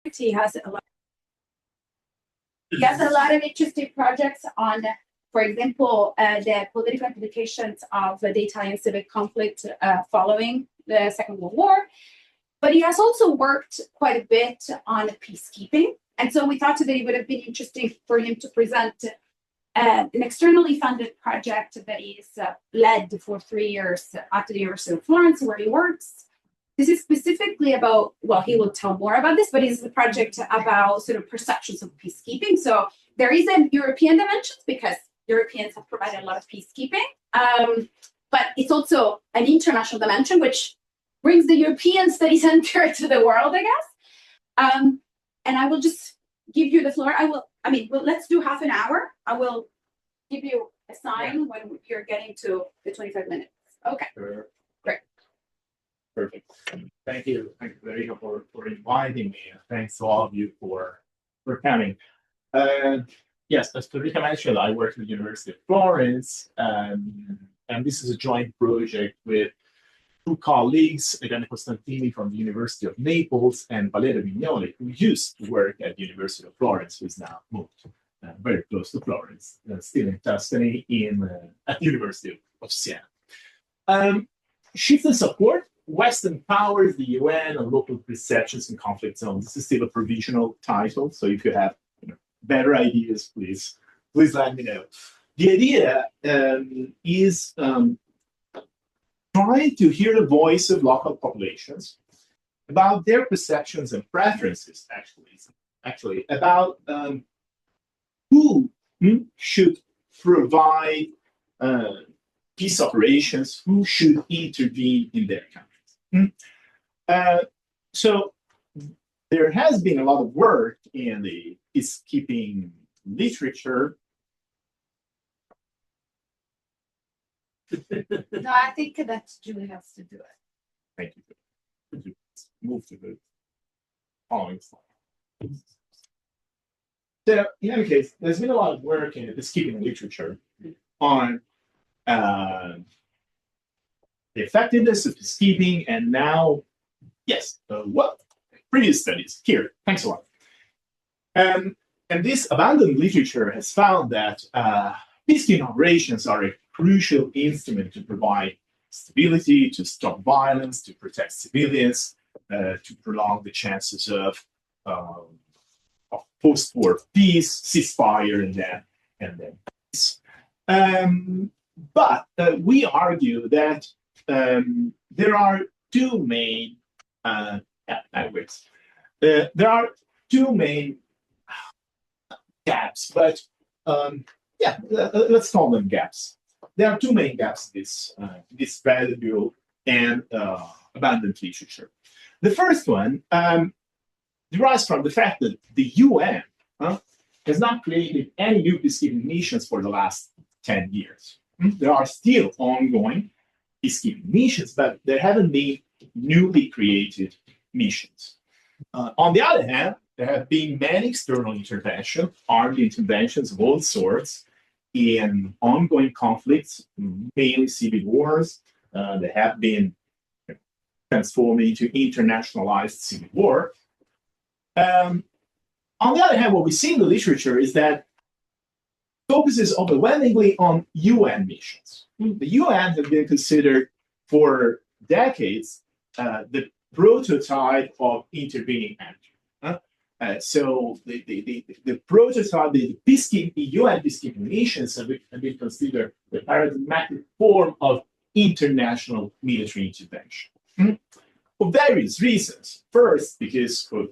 He has a lot. He has a lot of interesting projects on, for example, the political implications of the Italian civic conflict following the Second World War. But he has also worked quite a bit on peacekeeping. And so we thought that it would have been interesting for him to present an externally funded project that he's led for 3 years at the University of Florence, where he works. This is specifically about, well, he will tell more about this, but it's a project about sort of perceptions of peacekeeping. So there is a European dimension because Europeans have provided a lot of peacekeeping, but it's also an international dimension, which brings the European study center to the world, I guess. And I will just give you the floor. Well, let's do half an hour. I will give you a sign when you're getting to the 25 minutes. Okay. Sure. Great. Perfect. Thank you, Federica, for inviting me. Thanks to all of you for coming. Yes, as Federica mentioned, I work at the University of Florence, and this is a joint project with two colleagues, Irene Costantini from the University of Naples and Valerio Vignoli, who used to work at the University of Florence, who is now moved very close to Florence, still in Tuscany, at the University of Siena. Shift and support Western powers, the UN, and local perceptions in conflict zones. This is still a provisional title, so if you have better ideas, please let me know. The idea is trying to hear the voice of local populations about their perceptions and preferences, actually about who should provide peace operations, who should intervene in their countries. So there has been a lot of work in the peacekeeping literature. No, I think that Julie has to do it. Thank you. Could you move to the following slide? So, in any case, there's been a lot of work in the peacekeeping literature on the effectiveness of peacekeeping, and now, yes, previous studies here. Thanks a lot. And this abundant literature has found that peacekeeping operations are a crucial instrument to provide stability, to stop violence, to protect civilians, to prolong the chances of post-war peace, ceasefire, and then peace. But we argue that there are two main gaps, but let's call them gaps. There are two main gaps in this valuable and abundant literature. The first one derives from the fact that the UN has not created any new peacekeeping missions for the last 10 years. There are still ongoing peacekeeping missions, but there haven't been newly created missions. On the other hand, there have been many external interventions, armed interventions of all sorts, in ongoing conflicts, mainly civil wars. They have been transformed into internationalized civil war. On the other hand, what we see in the literature is that focuses overwhelmingly on UN missions. The UN has been considered for decades the prototype of intervening entry. So the prototype, the UN peacekeeping missions have been considered the paradigmatic form of international military intervention. For various reasons. First, because for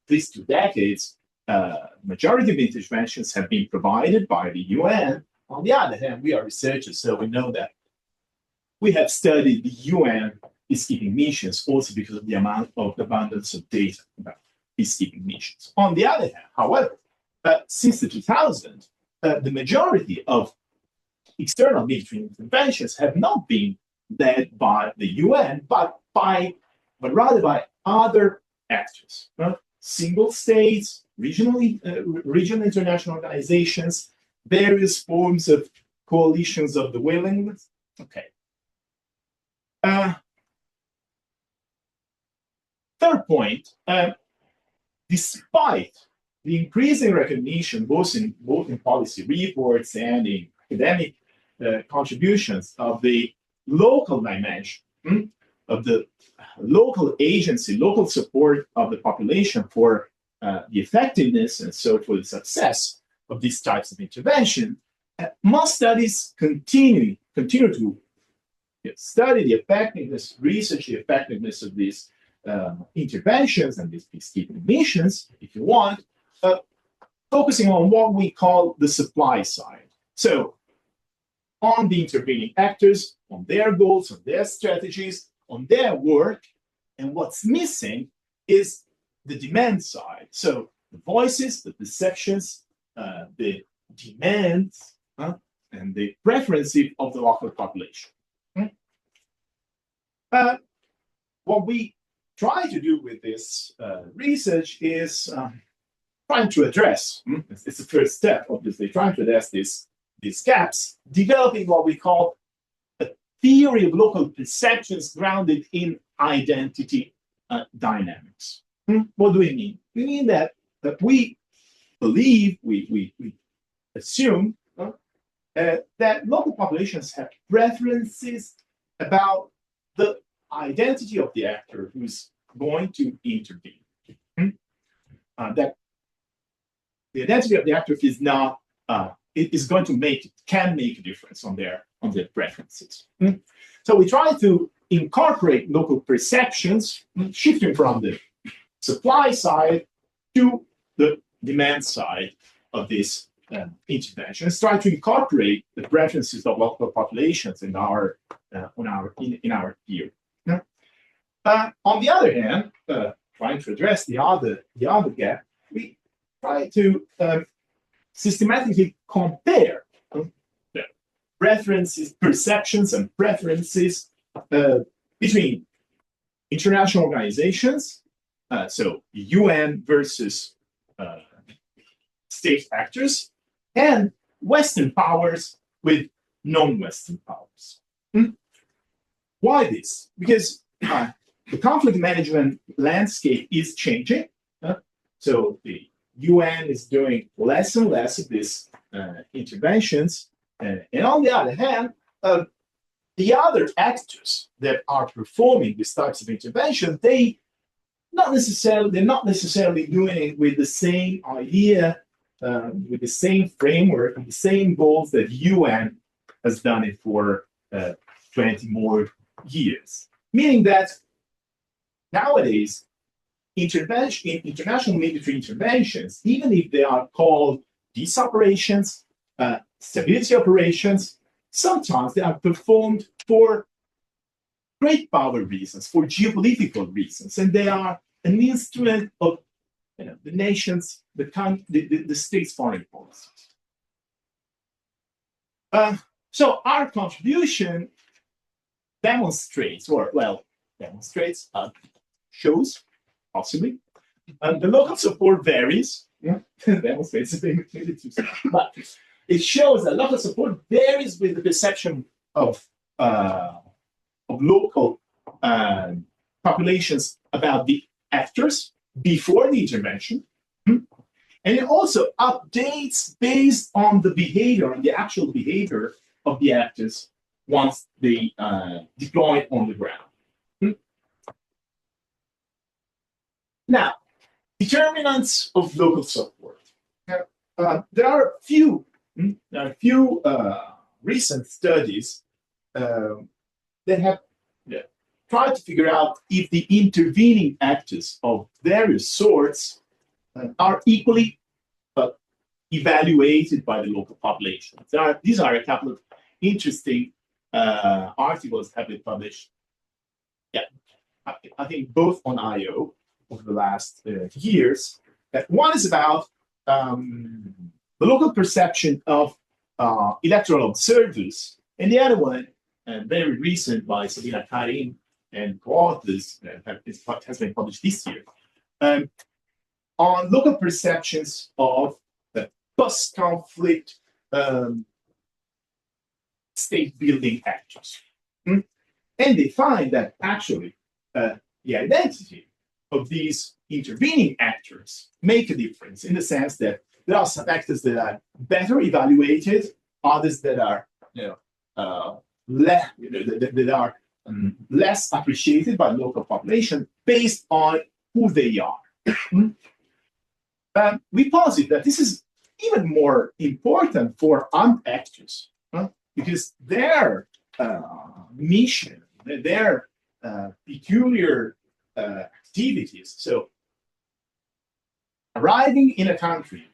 these 2 decades, majority of interventions have been provided by the UN. On the other hand, we are researchers, so we know that we have studied the UN peacekeeping missions also because of the abundance of data about peacekeeping missions. On the other hand, however, since the 2000s, the majority of external military interventions have not been led by the UN, but rather by other actors, single states, regional international organizations, various forms of coalitions of the willing. Okay. Third point, despite the increasing recognition, both in policy reports and in academic contributions of the local dimension, of the local agency, local support of the population for the effectiveness and so for the success of these types of intervention, most studies continue to study the effectiveness, research the effectiveness of these interventions and these peacekeeping missions, if you want, focusing on what we call the supply side. So, on the intervening actors, on their goals, on their strategies, on their work, and what's missing is the demand side. So, the voices, the perceptions, the demands, and the preferences of the local population. What we try to do with this research is trying to address, it's the first step, obviously, trying to address these gaps, developing what we call a theory of local perceptions grounded in identity dynamics. What do we mean? We mean that we believe, we assume that local populations have preferences about the identity of the actor who's going to intervene. That the identity of the actor is not, it is going to can make a difference on their preferences. So we try to incorporate local perceptions, shifting from the supply side to the demand side of this interventions, try to incorporate the preferences of local populations in our theory. On the other hand, trying to address the other gap, we try to systematically compare the preferences, perceptions, and preferences between international organizations, so UN versus state actors, and Western powers with non-Western powers. Why this? Because the conflict management landscape is changing. So the UN is doing less and less of these interventions. And on the other hand, the other actors that are performing these types of interventions, they're not necessarily doing it with the same idea, with the same framework, and the same goals that UN has done it for 20 more years. Meaning that nowadays, international military interventions, even if they are called peace operations, stability operations, sometimes they are performed for great power reasons, for geopolitical reasons, and they are an instrument of the nation's, the state's foreign policies. So our contribution demonstrates, shows, possibly, the local support varies. Demonstrates a bit too small, but it shows that local support varies with the perception of local populations about the actors before the intervention. And it also updates based on the behavior, on the actual behavior of the actors once they deploy on the ground. Now, determinants of local support. There are a few recent studies that have tried to figure out if the intervening actors of various sorts are equally evaluated by the local population. These are a couple of interesting articles have been published. Yeah, I think both on IO over the last years. One is about the local perception of electoral observers, and the other one, very recent, by Sabina Karim and co-authors, has been published this year, on local perceptions of post-conflict state-building actors. And they find that actually the identity of these intervening actors make a difference in the sense that there are some actors that are better evaluated, others that are that are less appreciated by the local population based on who they are. We posit that this is even more important for armed actors, because their mission, their peculiar activities, so arriving in a country,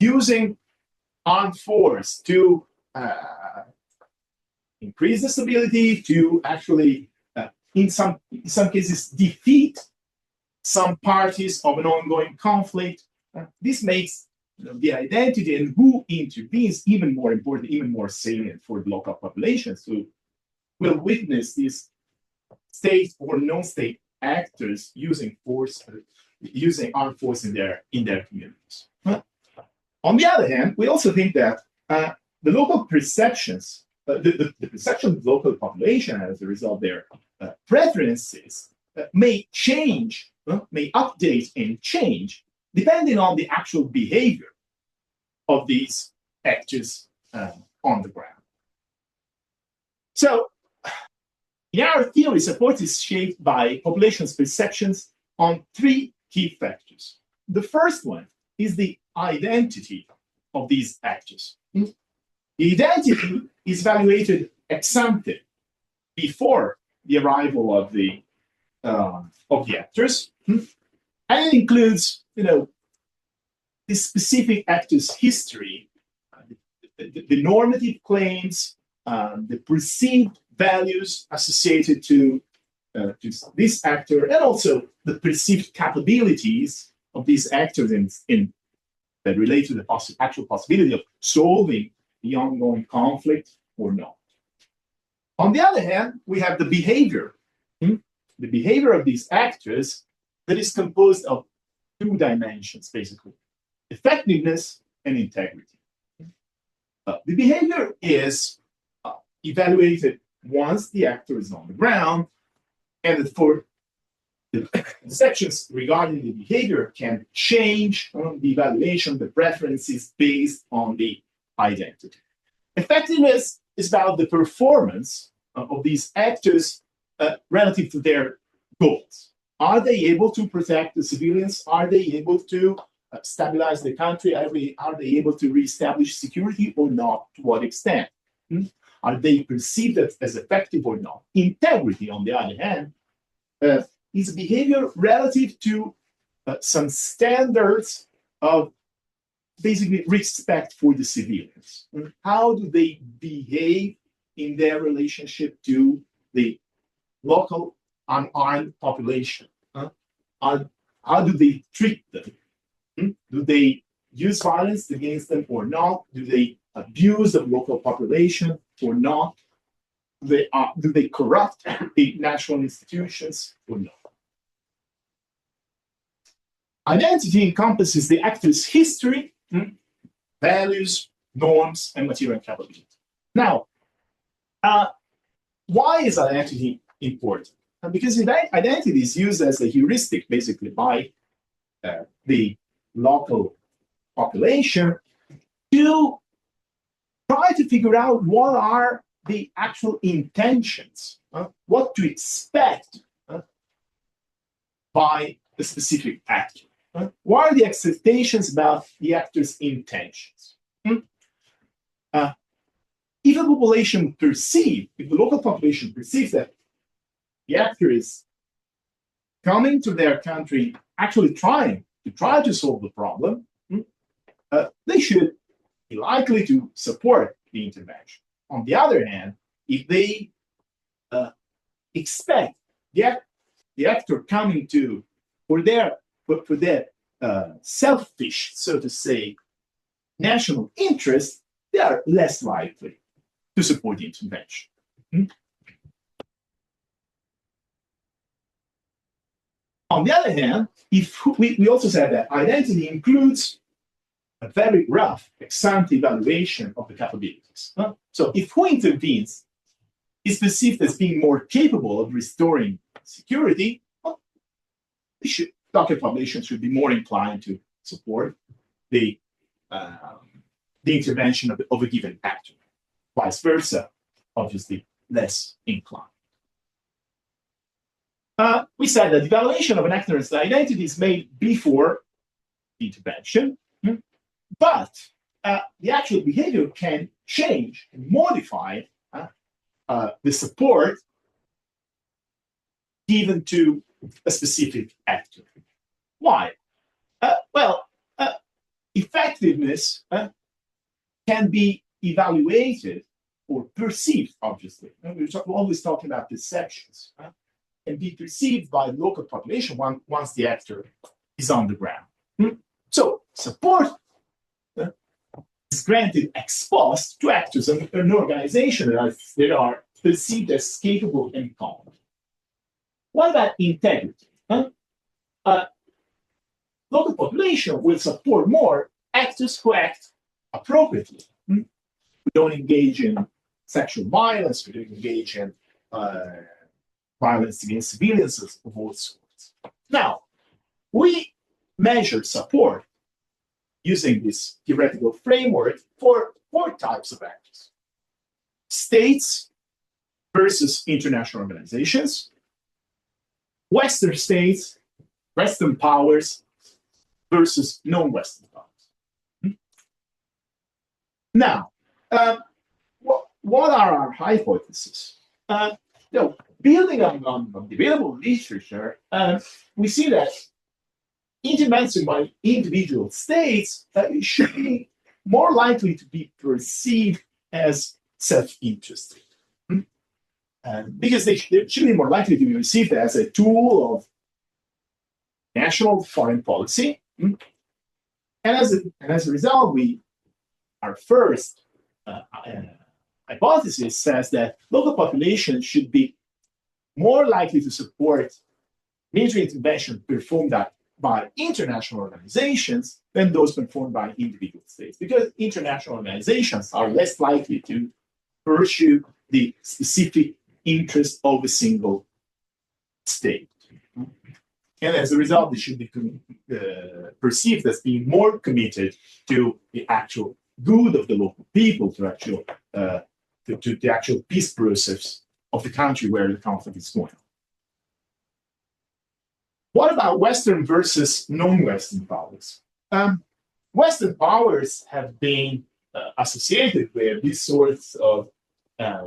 using armed force to increase the stability, to actually, in some cases, defeat some parties of an ongoing conflict. This makes the identity and who intervenes even more important, even more salient for the local populations who will witness these state or non-state actors using force, using armed force in their communities. On the other hand, we also think that the local perceptions, the perception of the local population as a result of their preferences may change, may update and change depending on the actual behavior of these actors on the ground. So, in our theory, support is shaped by population's perceptions on three key factors. The first one is the identity of these actors. The identity is evaluated ex ante, before the arrival of the actors, and it includes, the specific actor's history, the normative claims, the perceived values associated to this actor, and also the perceived capabilities of these actors that relate to the actual possibility of solving the ongoing conflict or not. On the other hand, we have the behavior of these actors that is composed of two dimensions, basically: effectiveness and integrity. The behavior is evaluated once the actor is on the ground, and for the sections regarding the behavior can change the evaluation, the preferences based on the identity. Effectiveness is about the performance of these actors relative to their goals. Are they able to protect the civilians? Are they able to stabilize the country? Are they able to reestablish security or not? To what extent? Are they perceived as effective or not? Integrity, on the other hand, is behavior relative to some standards of basically respect for the civilians. How do they behave in their relationship to the local unarmed population? How do they treat them? Do they use violence against them or not? Do they abuse the local population or not? Do they corrupt the national institutions or not? Identity encompasses the actor's history, values, norms, and material capability. Now, why is identity important? Because identity is used as a heuristic, basically, by the local population to try to figure out what are the actual intentions, what to expect by a specific actor. What are the expectations about the actor's intentions? If the local population perceives that the actor is coming to their country, actually trying to solve the problem, they should be likely to support the intervention. On the other hand, if they expect the actor coming to for their selfish, so to say, national interest, they are less likely to support the intervention. On the other hand, if we also said that identity includes a very rough ex-ante evaluation of the capabilities. So if who intervenes is perceived as being more capable of restoring security, local populations should be more inclined to support the intervention of a given actor. Vice versa, obviously less inclined. We said that the evaluation of an actor's identity is made before intervention, but the actual behavior can change and modify the support given to a specific actor. Why? Effectiveness can be evaluated or perceived, obviously. We're always talking about perceptions, and be perceived by the local population once the actor is on the ground. So support is granted ex post to actors and an organization that are perceived as capable and competent. What about integrity? Local population will support more actors who act appropriately. We don't engage in sexual violence, we don't engage in violence against civilians of all sorts. Now, we measure support using this theoretical framework for 4 types of actors: states versus international organizations, Western states, Western powers versus non-Western powers. Now, what are our hypotheses? Building on the available literature, we see that intervention by individual states should be more likely to be perceived as self-interested. Because they should be more likely to be received as a tool of national foreign policy. And as a result, our first hypothesis says that local populations should be more likely to support military intervention performed by international organizations than those performed by individual states, because international organizations are less likely to pursue the specific interest of a single state. And as a result, they should be perceived as being more committed to the actual good of the local people, to the actual peace process of the country where the conflict is going on. What about Western versus non-Western powers? Western powers have been associated with these sorts of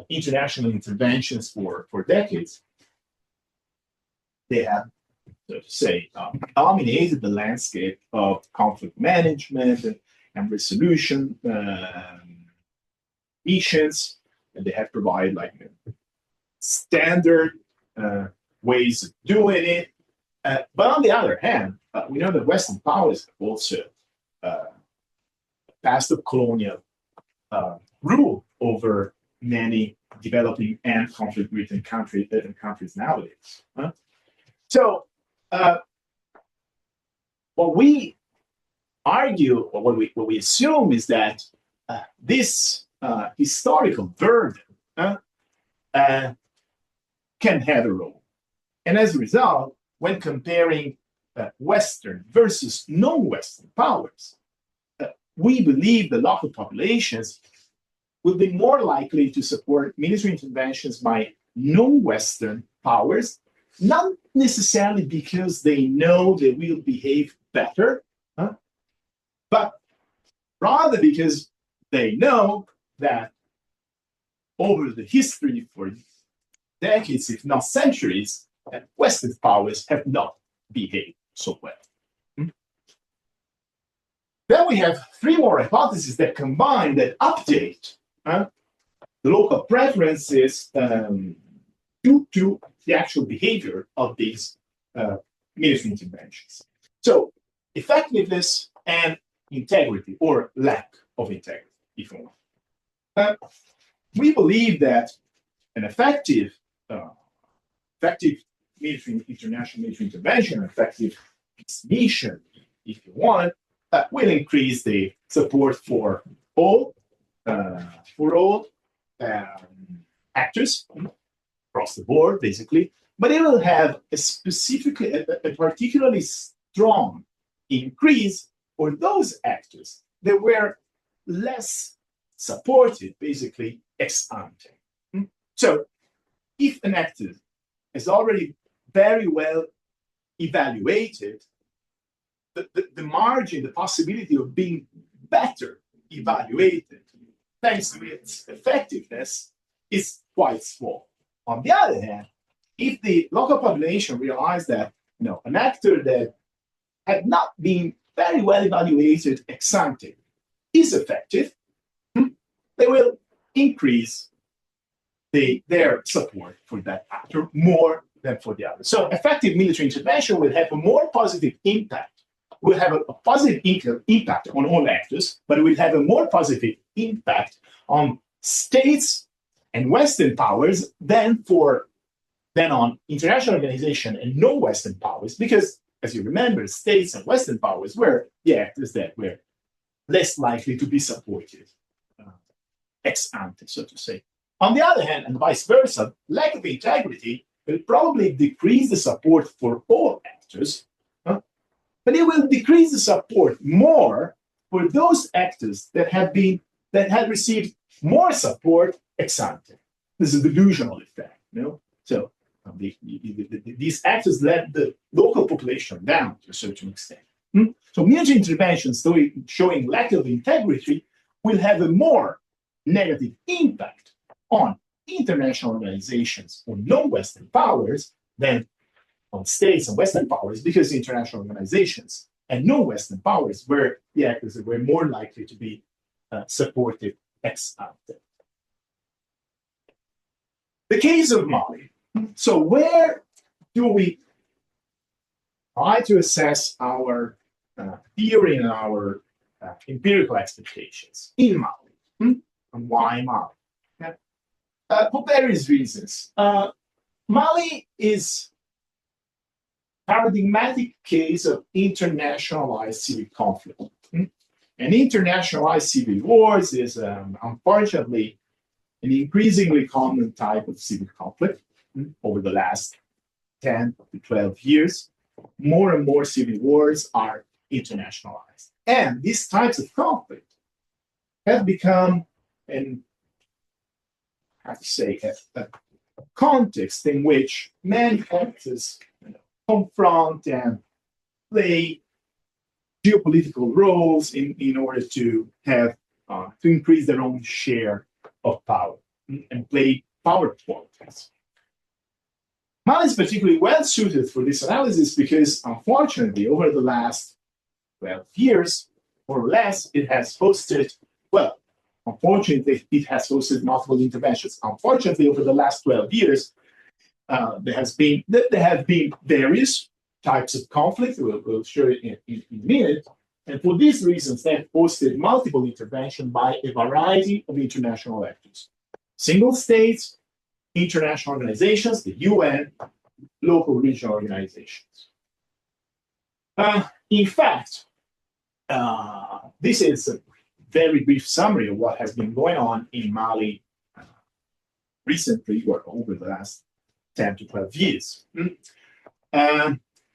international interventions for decades. They have, so to say, dominated the landscape of conflict management and resolution missions, and they have provided standard ways of doing it. But on the other hand, we know that Western powers have also passed up colonial rule over many developing and conflict-ridden countries nowadays. So, what we argue, or what we assume, is that this historical burden can have a role, and as a result, when comparing Western versus non-Western powers, we believe the local populations will be more likely to support military interventions by non-Western powers, not necessarily because they know they will behave better, but rather because they know that over the history for decades, if not centuries, Western powers have not behaved so well. Then we have 3 more hypotheses that combine, that update the local preferences due to the actual behavior of these military interventions. So, effectiveness and integrity, or lack of integrity, if you want. We believe that an effective international military intervention, effective peace mission, if you want, will increase the support for all actors across the board, basically, but it will have a particularly strong increase for those actors that were less supported, basically ex ante. So if an actor is already very well evaluated, the margin, the possibility of being better evaluated, thanks to its effectiveness, is quite small. On the other hand, if the local population realized that an actor that had not been very well evaluated ex ante is effective, they will increase their support for that actor more than for the other. So effective military intervention will have a more positive impact, will have a positive impact on all actors, but it will have a more positive impact on states and Western powers than on international organization and non-Western powers, because, as you remember, states and Western powers were the actors that were less likely to be supported ex ante, so to say. On the other hand, and vice versa, lack of integrity will probably decrease the support for all actors, but it will decrease the support more for those actors that had received more support ex ante. This is a delusional effect, So these actors let the local population down to a certain extent. So military interventions showing lack of integrity will have a more negative impact on international organizations or non-Western powers than on states and Western powers, because international organizations and non-Western powers were the actors that were more likely to be supported ex ante. The case of Mali. So where do we try to assess our theory and our empirical expectations in Mali? And why Mali? For various reasons. Mali is a paradigmatic case of internationalized civil conflict. And internationalized civil wars is, unfortunately, an increasingly common type of civil conflict over the last 10 to 12 years. More and more civil wars are internationalized. And these types of conflict have become a context in which many actors confront and play geopolitical roles in order to have to increase their own share of power and play power politics. Mali is particularly well suited for this analysis because, unfortunately, over the last 12 years, more or less, it has hosted, unfortunately, it has hosted multiple interventions. Unfortunately, over the last 12 years, there have been various types of conflict. We'll show it in a minute. And for these reasons, they have hosted multiple interventions by a variety of international actors. Single states, international organizations, the UN, local regional organizations. In fact, this is a very brief summary of what has been going on in Mali recently, or over the last 10 to 12 years.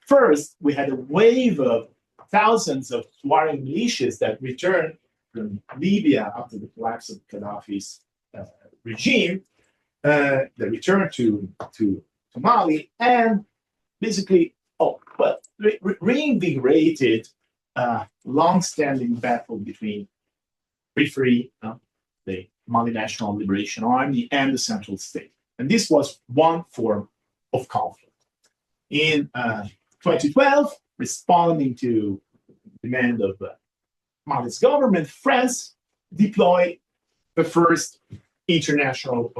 First, we had a wave of thousands of Tuareg militias that returned from Libya after the collapse of Gaddafi's regime. They returned to Mali and basically reinvigorated long-standing battle between periphery, the Mali National Liberation Army, and the central state. And this was one form of conflict. In 2012, responding to the demand of Mali's government, France deployed the first international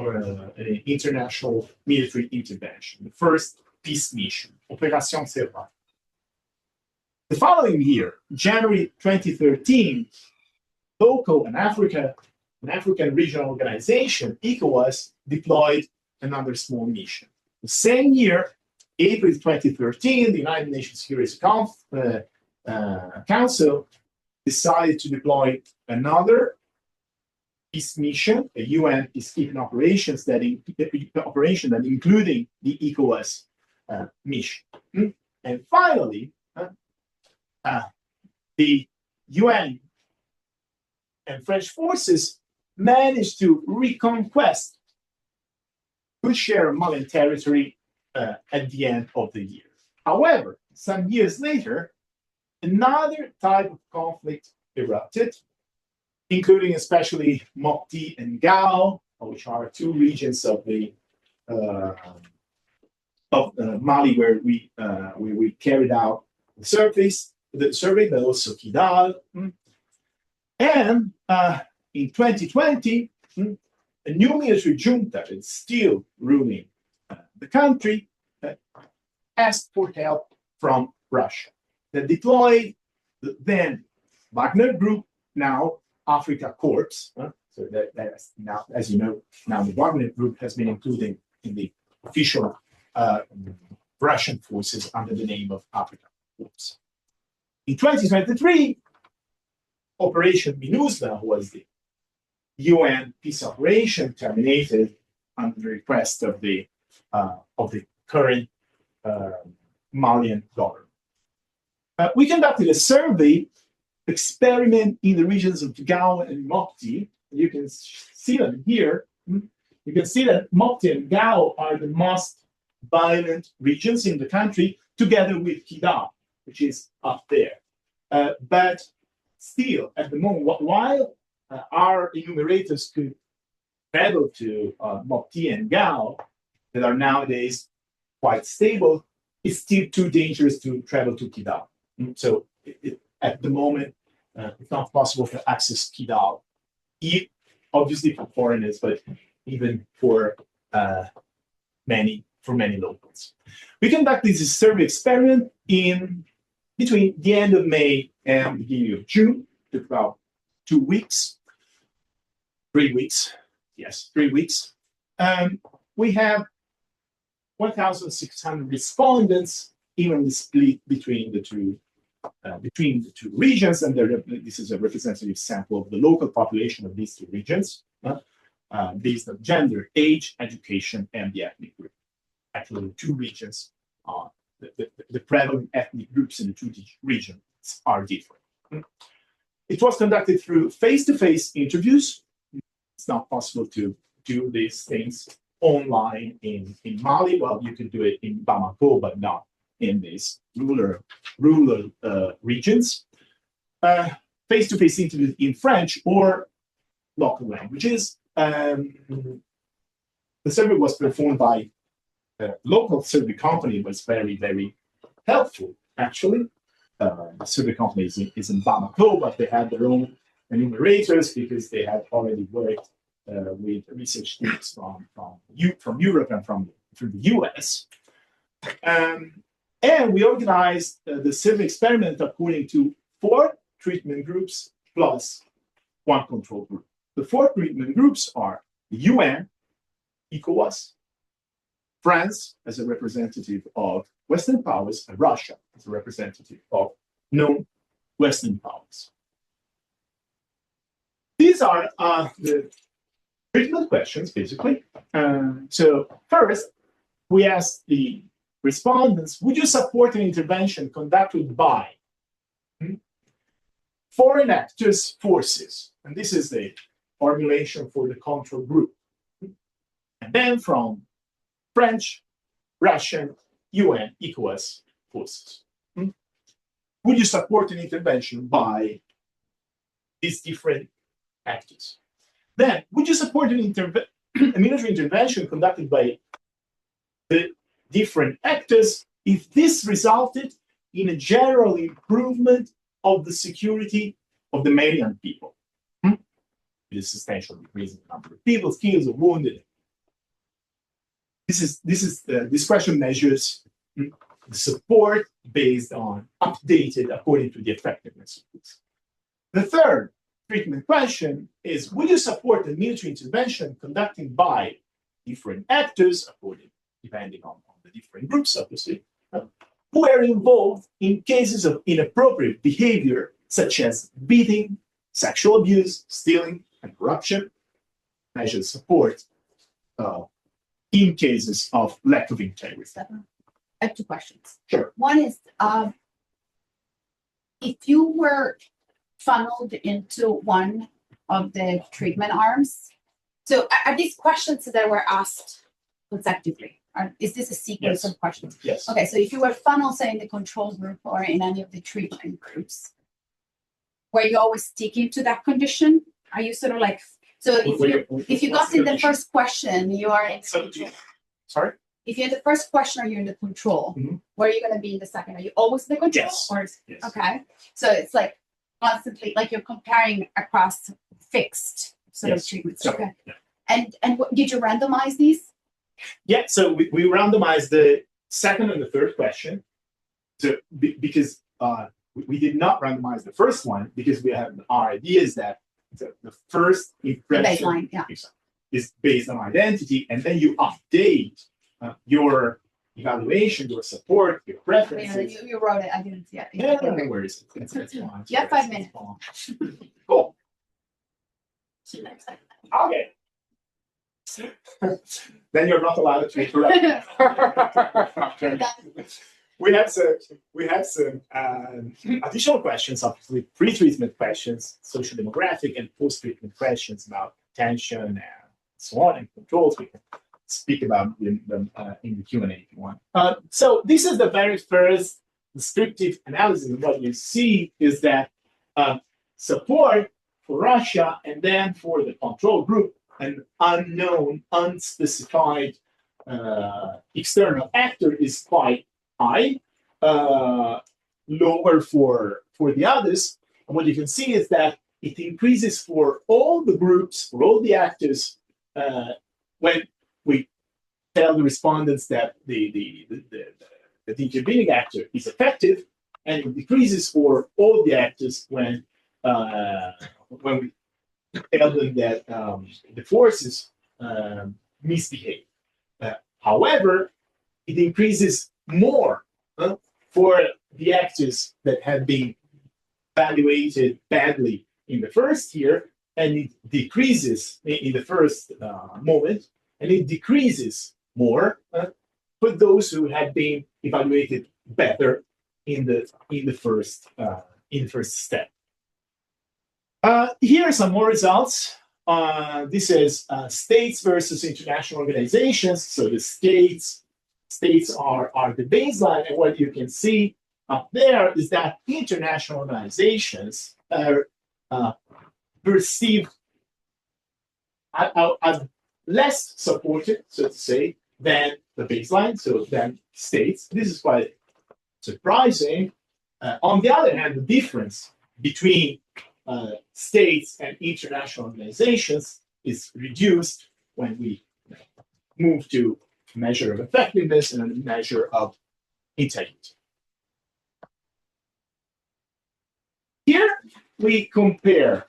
military intervention, the first peace mission, Opération Serval. The following year, January 2013, local and African regional organization, ECOWAS, deployed another small mission. The same year, April 2013, the United Nations Security Council decided to deploy another peace mission, a UN peacekeeping operation that including the ECOWAS mission. And finally, the UN and French forces managed to reconquest good share of Malian territory at the end of the year. However, some years later, another type of conflict erupted, including especially Mopti and Gao, which are two regions of the Mali where we carried out the survey, but also Kidal. And in 2020, a new military junta that's still ruling the country asked for help from Russia. That deployed the then Wagner Group, now Africa Corps. So that's now, as you know, now the Wagner Group has been included in the official Russian forces under the name of Africa Corps. In 2023, Operation MINUSMA was the UN peace operation terminated under the request of the current Malian government. We conducted a survey experiment in the regions of Gao and Mopti. You can see them here. You can see that Mopti and Gao are the most violent regions in the country, together with Kidal, which is up there. But still, at the moment, while our enumerators could travel to Mopti and Gao, that are nowadays quite stable, it's still too dangerous to travel to Kidal. So at the moment, it's not possible to access Kidal, obviously for foreigners, but even for many locals. We conducted this survey experiment between the end of May and the beginning of June. It took about 2 weeks, 3 weeks. Yes, 3 weeks. We have 1,600 respondents, evenly split between the two regions, and this is a representative sample of the local population of these two regions, based on gender, age, education, and the ethnic group. Actually, the two regions, the prevalent ethnic groups in the two regions are different. It was conducted through face-to-face interviews. It's not possible to do these things online in Mali. Well, you can do it in Bamako, but not in these rural regions. Face-to-face interviews in French or local languages. The survey was performed by a local survey company. Was very, very helpful, actually. The survey company is in Bamako, but they had their own enumerators because they had already worked with research teams from Europe and from the US. And we organized the survey experiment according to 4 treatment groups plus 1 control group. The 4 treatment groups are the UN, ECOWAS, France as a representative of Western powers, and Russia as a representative of non-Western powers. These are the treatment questions, basically. So first, we asked the respondents, would you support an intervention conducted by foreign actors, forces? And this is the formulation for the control group. And then from French, Russian, UN, ECOWAS forces. Would you support an intervention by these different actors? Then, would you support a military intervention conducted by the different actors if this resulted in a general improvement of the security of the Malian people? With a substantial decrease in the number of people killed or wounded. This question measures the support based on updated according to the effectiveness of this. The third treatment question is, would you support a military intervention conducted by different actors, depending on the different groups, obviously, who are involved in cases of inappropriate behavior, such as beating, sexual abuse, stealing, and corruption, measures support in cases of lack of integrity. I have two questions. Sure. One is, if you were funneled into one of the treatment arms, so are these questions that were asked consecutively? Is this a sequence Yes. of questions? Yes. Okay, so if you were funneled, say, in the control group or in any of the treatment groups, were you always sticking to that condition? Are you sort of like, so if you got in the first question, you are in control. Sorry? If you're in the first question or you're in the control, Mhm. where are you going to be in the second? Are you always in the control? Yes. Or Yes. okay, so it's like constantly, like you're comparing across fixed sort of Yes. treatments. So, Okay, yeah. and what, did you randomize these? Yeah, so we randomized the second and the third question. So because we did not randomize the first one because we have our idea is that the first impression Baseline, yeah. is based on identity, and then you update your evaluation, your support, your Yeah, preferences. you wrote it. I didn't see it. Yeah, no worries. It's fine. You have 5 minutes. Cool. See you next time. Okay. Then you're not allowed to interrupt. We have some additional questions, obviously pre-treatment questions, social demographic, and post-treatment questions about tension and so on, and controls. We can speak about them in the Q&A if you want. So this is the very first descriptive analysis. And what you see is that support for Russia and then for the control group, an unknown, unspecified external actor is quite high, lower for the others. And what you can see is that it increases for all the groups, for all the actors, when we tell the respondents that the intervening actor is effective, and it decreases for all the actors when we tell them that the forces misbehave. However, it increases more for the actors that have been evaluated badly in the first year, and it decreases in the first moment, and it decreases more for those who had been evaluated better in the first step. Here are some more results. This is states versus international organizations. So the states are the baseline, and what you can see up there is that international organizations are perceived as less supported, so to say, than the baseline, so than states. This is quite surprising. On the other hand, the difference between states and international organizations is reduced when we move to a measure of effectiveness and a measure of integrity. Here we compare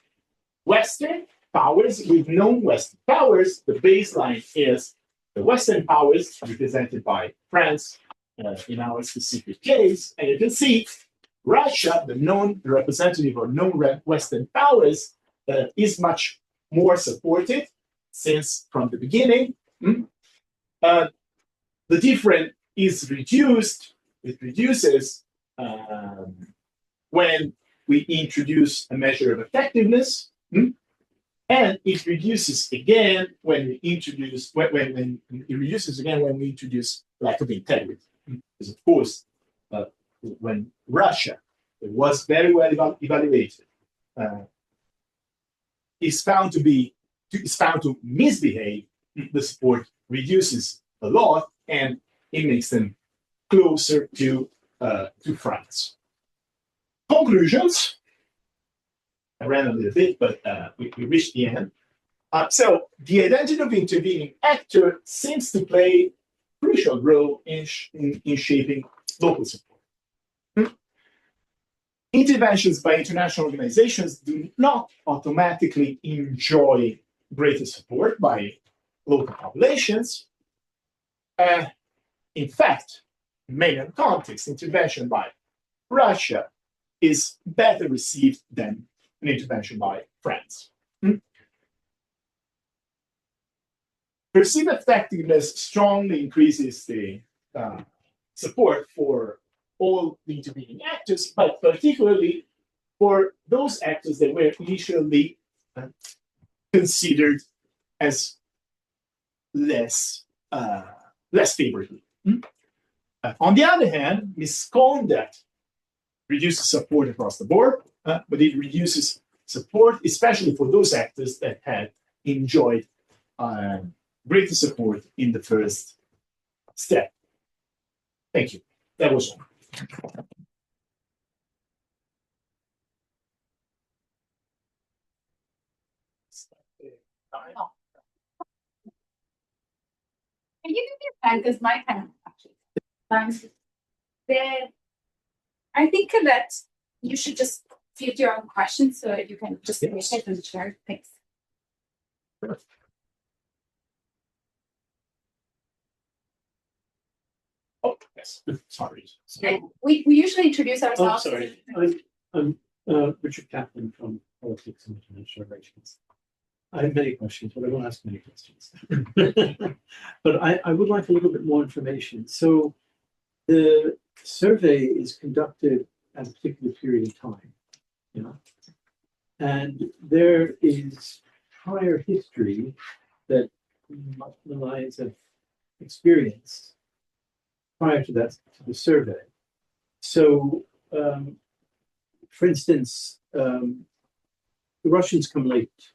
Western powers with non-Western powers. The baseline is the Western powers represented by France in our specific case, and you can see Russia, the non-representative or non-Western powers, is much more supported since from the beginning. The difference is reduced. It reduces when we introduce a measure of effectiveness, and it reduces again when we introduce when it reduces again when we introduce lack of integrity. Because of course, when Russia was very well evaluated, is found to misbehave, the support reduces a lot, and it makes them closer to France. Conclusions. I ran a little bit, but we reached the end. So the identity of intervening actor seems to play a crucial role in shaping local support. Interventions by international organizations do not automatically enjoy greater support by local populations. In fact, in many contexts, intervention by Russia is better received than an intervention by France. Perceived effectiveness strongly increases the support for all the intervening actors, but particularly for those actors that were initially considered as less favorable. On the other hand, misconduct reduces support across the board, but it reduces support, especially for those actors that had enjoyed greater support in the first step. Thank you. That was all. Can you give me a pen? Because my pen actually. I think that you should just field your own questions so you can just Yes. take and share. Thanks. Oh, yes. Sorry. Okay. We usually introduce Oh, ourselves. sorry. I'm Richard Kaplan from Politics and International Relations. I have many questions, but I won't ask many questions. But I would like a little bit more information. So the survey is conducted at a particular period of time, you know, and there is prior history that Malayans have experienced prior to that, to the survey. So, for instance, the Russians come late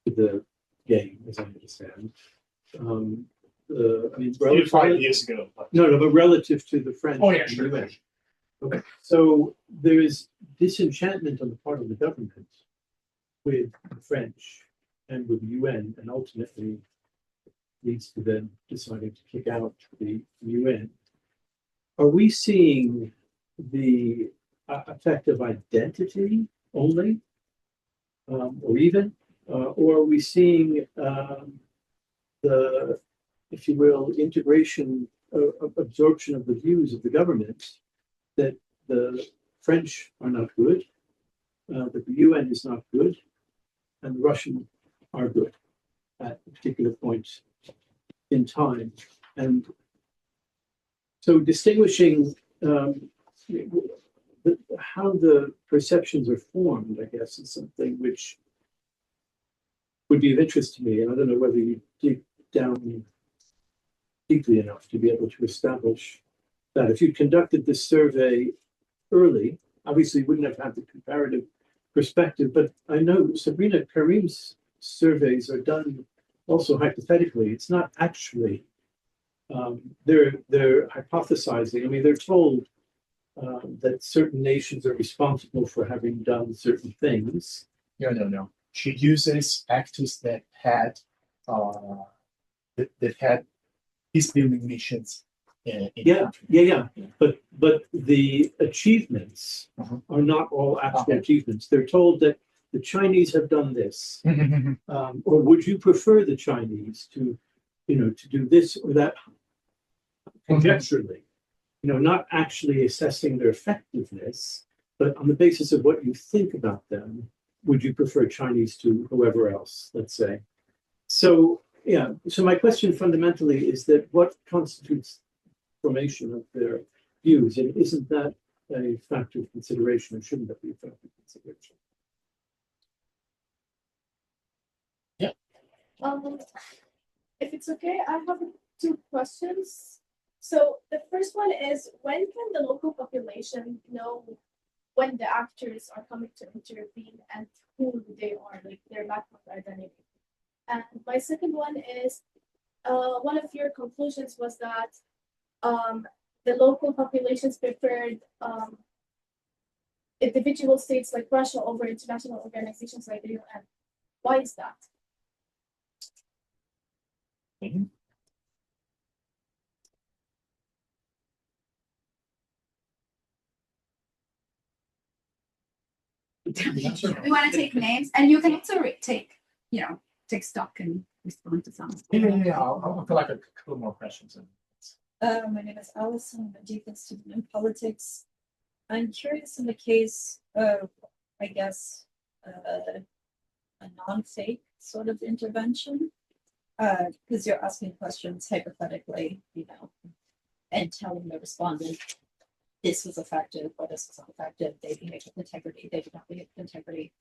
to the game, as I understand. I mean, 5 years ago. But... No, but relative to the French. Oh, yeah, and sure. the US. Okay. So there is disenchantment on the part of the government with the French and with the UN, and ultimately leads to them deciding to kick out the UN. Are we seeing the effect of identity only, or even, or are we seeing the, if you will, integration, absorption of the views of the government that the French are not good, that the UN is not good, and the Russian are good at a particular point in time? And so distinguishing how the perceptions are formed, I guess, is something which would be of interest to me. And I don't know whether you dig down deeply enough to be able to establish that. If you conducted this survey early, obviously you wouldn't have had the comparative perspective, but I know Sabrina Karim's surveys are done also hypothetically. It's not actually, they're hypothesizing. I mean, they're told that certain nations are responsible for having done certain things. No. She uses actors that had peace building missions. Yeah. But the achievements are not all actual achievements. They're told that the Chinese have done this, or would you prefer the Chinese to, to do this or that? Conjecturally, not actually assessing their effectiveness, but on the basis of what you think about them, would you prefer Chinese to whoever else, let's say? So, yeah. So my question fundamentally is that what constitutes formation of their views, and isn't that a factor of consideration, or shouldn't that be a factor of consideration? Yeah. If it's okay, I have 2 questions. So the first one is, when can the local population know when the actors are coming to intervene and who they are, like their background identity? And my second one is, one of your conclusions was that the local populations preferred individual states like Russia over international organizations like the UN. Why is that? We want to take names, and you can also take stock and respond to some. I'll feel like a couple more questions. My name is Allison. I'm a deep student in politics. I'm curious in the case of, I guess, a non-fake sort of intervention, because you're asking questions hypothetically, and telling the respondent this was effective or this was ineffective, they behaved with integrity, they did not behave with integrity.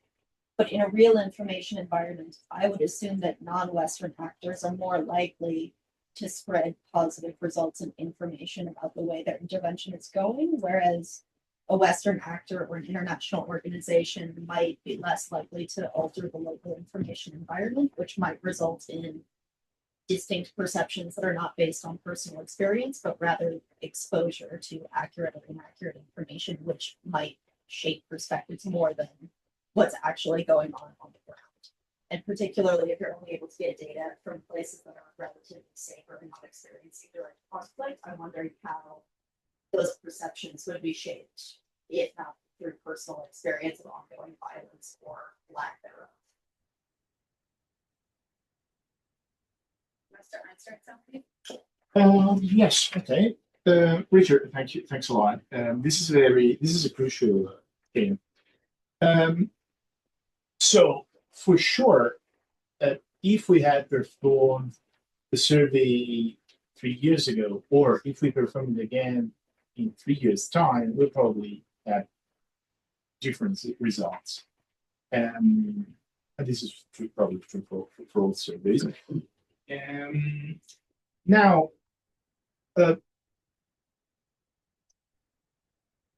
But in a real information environment, I would assume that non-Western actors are more likely to spread positive results and information about the way their intervention is going, whereas a Western actor or an international organization might be less likely to alter the local information environment, which might result in distinct perceptions that are not based on personal experience, but rather exposure to accurate or inaccurate information, which might shape perspectives more than what's actually going on the ground. And particularly if you're only able to get data from places that are relatively safer and not experiencing direct conflict, I'm wondering how those perceptions would be shaped, if not through personal experience of ongoing violence or lack thereof. Mr. Answer something? Yes, okay. Richard, thank you. Thanks a lot. This is a crucial thing. So for sure, if we had performed the survey 3 years ago, or if we perform it again in 3 years' time, we'll probably have different results. And this is probably true for all surveys. Now,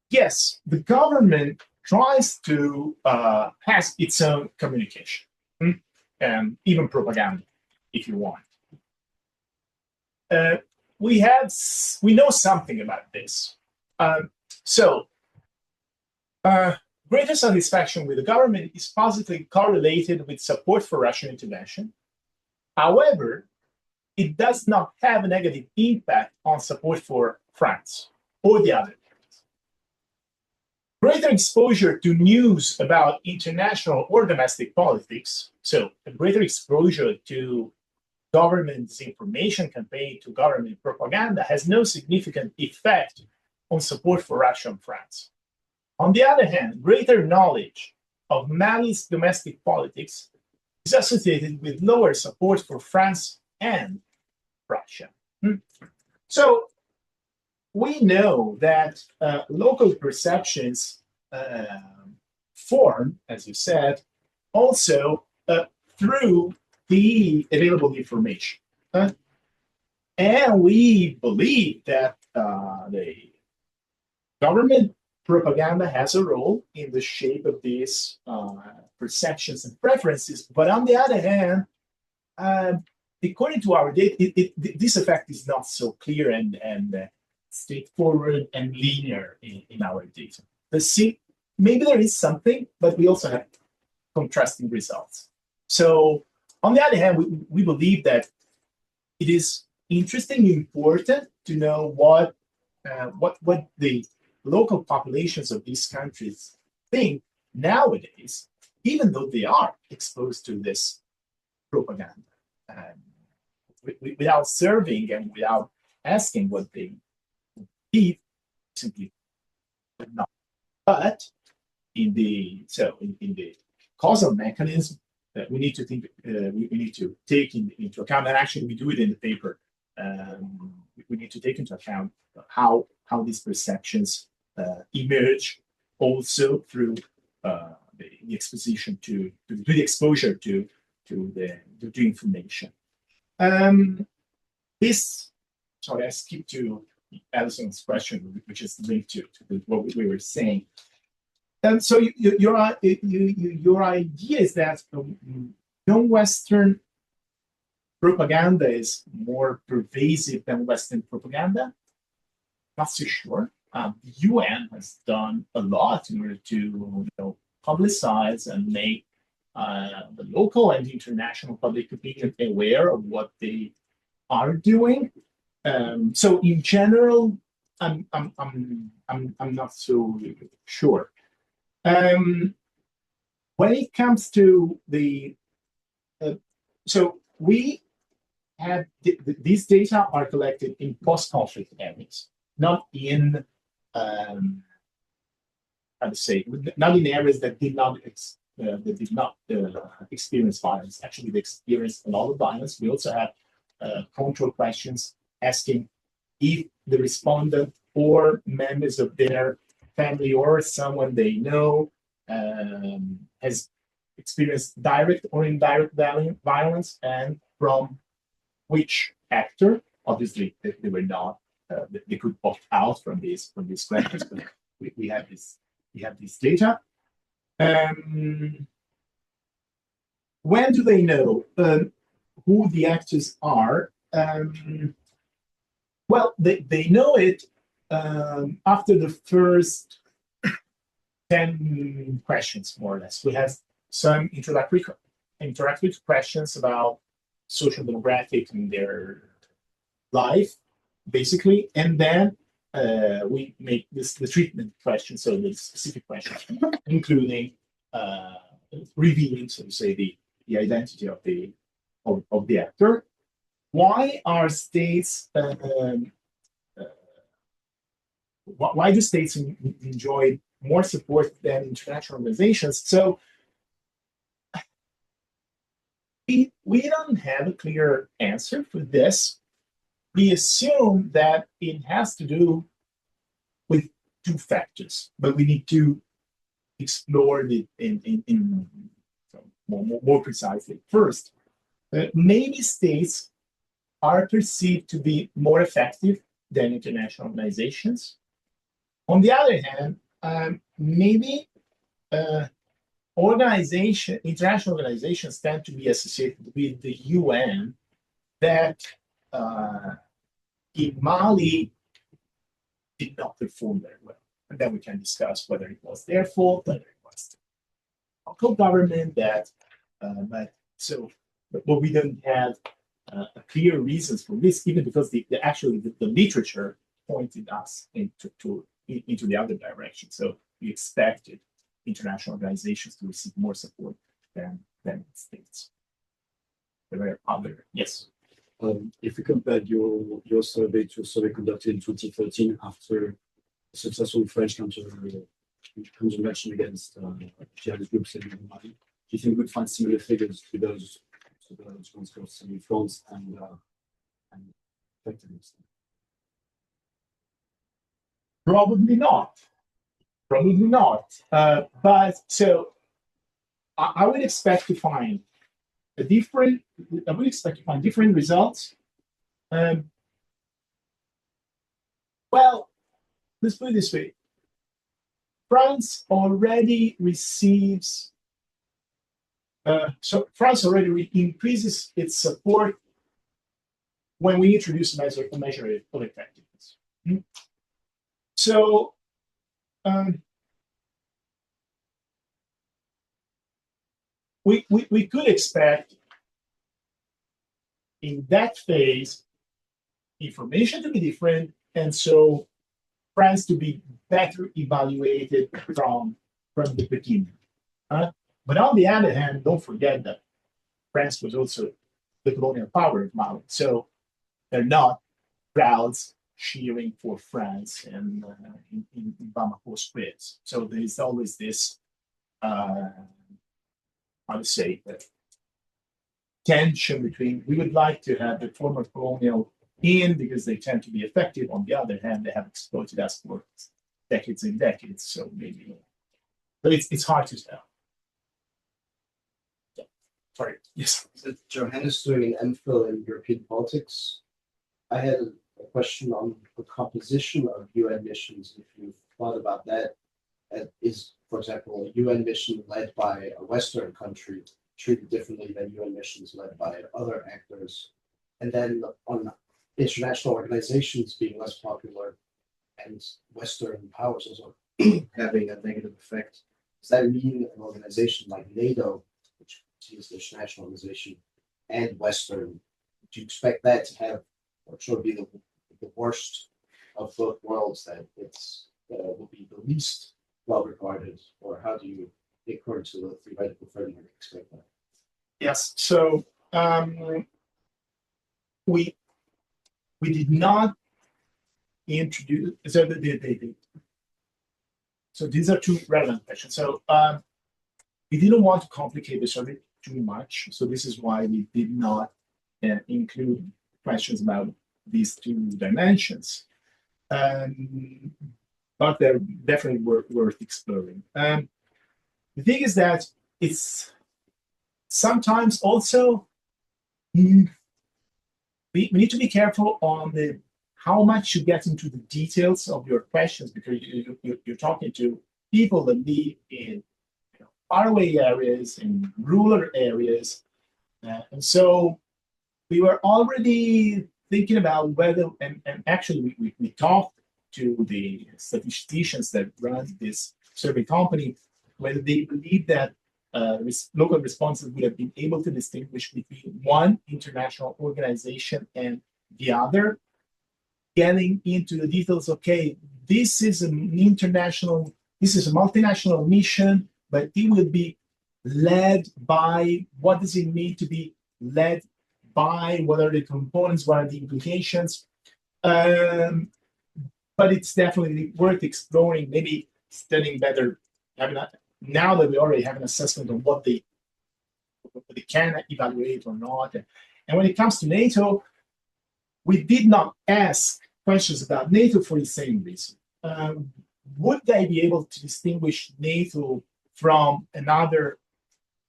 yes, the government tries to has its own communication, and even propaganda, if you want. We know something about this. Greater satisfaction with the government is positively correlated with support for Russian intervention. However, it does not have a negative impact on support for France or the other countries. Greater exposure to news about international or domestic politics, so a greater exposure to government disinformation campaign, to government propaganda, has no significant effect on support for Russia and France. On the other hand, greater knowledge of Mali's domestic politics is associated with lower support for France and Russia. So we know that local perceptions form, as you said, also through the available information. And we believe that the government propaganda has a role in the shape of these perceptions and preferences. But on the other hand, according to our data, this effect is not so clear and straightforward and linear in our data. Maybe there is something, but we also have contrasting results. So on the other hand, we believe that it is interesting and important to know what the local populations of these countries think nowadays, even though they are exposed to this propaganda, without surveying and without asking what they believe, simply not. But in the causal mechanism, we need to think. We need to take into account, and actually we do it in the paper. We need to take into account how these perceptions emerge also through the exposition to the exposure to the information. Sorry, I skipped to Allison's question, which is linked to what we were saying. And so your idea is that non-Western propaganda is more pervasive than Western propaganda? Not so sure. The UN has done a lot in order to publicize and make the local and international public opinion aware of what they are doing. So in general, I'm not so sure. When it comes to so we have these data are collected in post-conflict areas, not in not in areas that did not experience violence. Actually, they experienced a lot of violence. We also have control questions asking if the respondent or members of their family or someone they know has experienced direct or indirect violence, and from which actor. Obviously, they were not. They could opt out from these questions, but we have this data. When do they know who the actors are? Well, they know it after the first 10 questions, more or less. We have some introductory questions about social demographic and their life, basically, and then we make the treatment question, so the specific questions, including revealing, so to say, the identity of the actor. Why are states? Why do states enjoy more support than international organizations? So we don't have a clear answer for this. We assume that it has to do with two factors, but we need to explore it more precisely. First, maybe states are perceived to be more effective than international organizations. On the other hand, maybe international organizations tend to be associated with the UN that in Mali did not perform very well. And then we can discuss whether it was their fault, whether it was the local government that, but we don't have a clear reasons for this, even because the literature pointed us into the other direction. So we expected international organizations to receive more support than states. There were other, yes. If we compared your survey to a survey conducted in 2013 after a successful French countermeasure against jihadist groups in Mali, do you think we would find similar figures to those ones in France and effectiveness? Probably not. But so I would expect to find different results. Well, let's put it this way. France already receives, France already increases its support when we introduce a measure of effectiveness. So, we could expect in that phase information to be different, and so France to be better evaluated from the beginning. But on the other hand, don't forget that France was also the colonial power of Mali, so they're not crowds cheering for France and in Bamako spreads. So there is always this, how to say, tension between we would like to have the former colonial in because they tend to be effective. On the other hand, they have exploited us for decades and decades. So maybe, but it's hard to tell. Yeah. Sorry. Yes. So Johannes doing an MPhil in European politics. I had a question on the composition of UN missions. If you've thought about that, is, for example, a UN mission led by a Western country treated differently than UN missions led by other actors? And then on international organizations being less popular and Western powers also having a negative effect, does that mean an organization like NATO, which is an international organization, and Western, do you expect that to have, or sort of be the worst of both worlds, that it's will be the least well regarded, or how do you, according to the theoretical framework, expect that? Yes. So we did not introduce. So these are two relevant questions. So we didn't want to complicate the survey too much. So this is why we did not include questions about these two dimensions. But they're definitely worth exploring. The thing is that it's sometimes also we need to be careful on how much you get into the details of your questions, because you're talking to people that live in faraway areas, in rural areas. And so we were already thinking about whether, and actually we talked to the statisticians that run this survey company, whether they believe that local responses would have been able to distinguish between one international organization and the other, getting into the details. Okay, this is a multinational mission, but it will be led by, what does it mean to be led by, what are the components, what are the implications? But it's definitely worth exploring, maybe studying better. Now that we already have an assessment of what they can evaluate or not. And when it comes to NATO, we did not ask questions about NATO for the same reason. Would they be able to distinguish NATO from another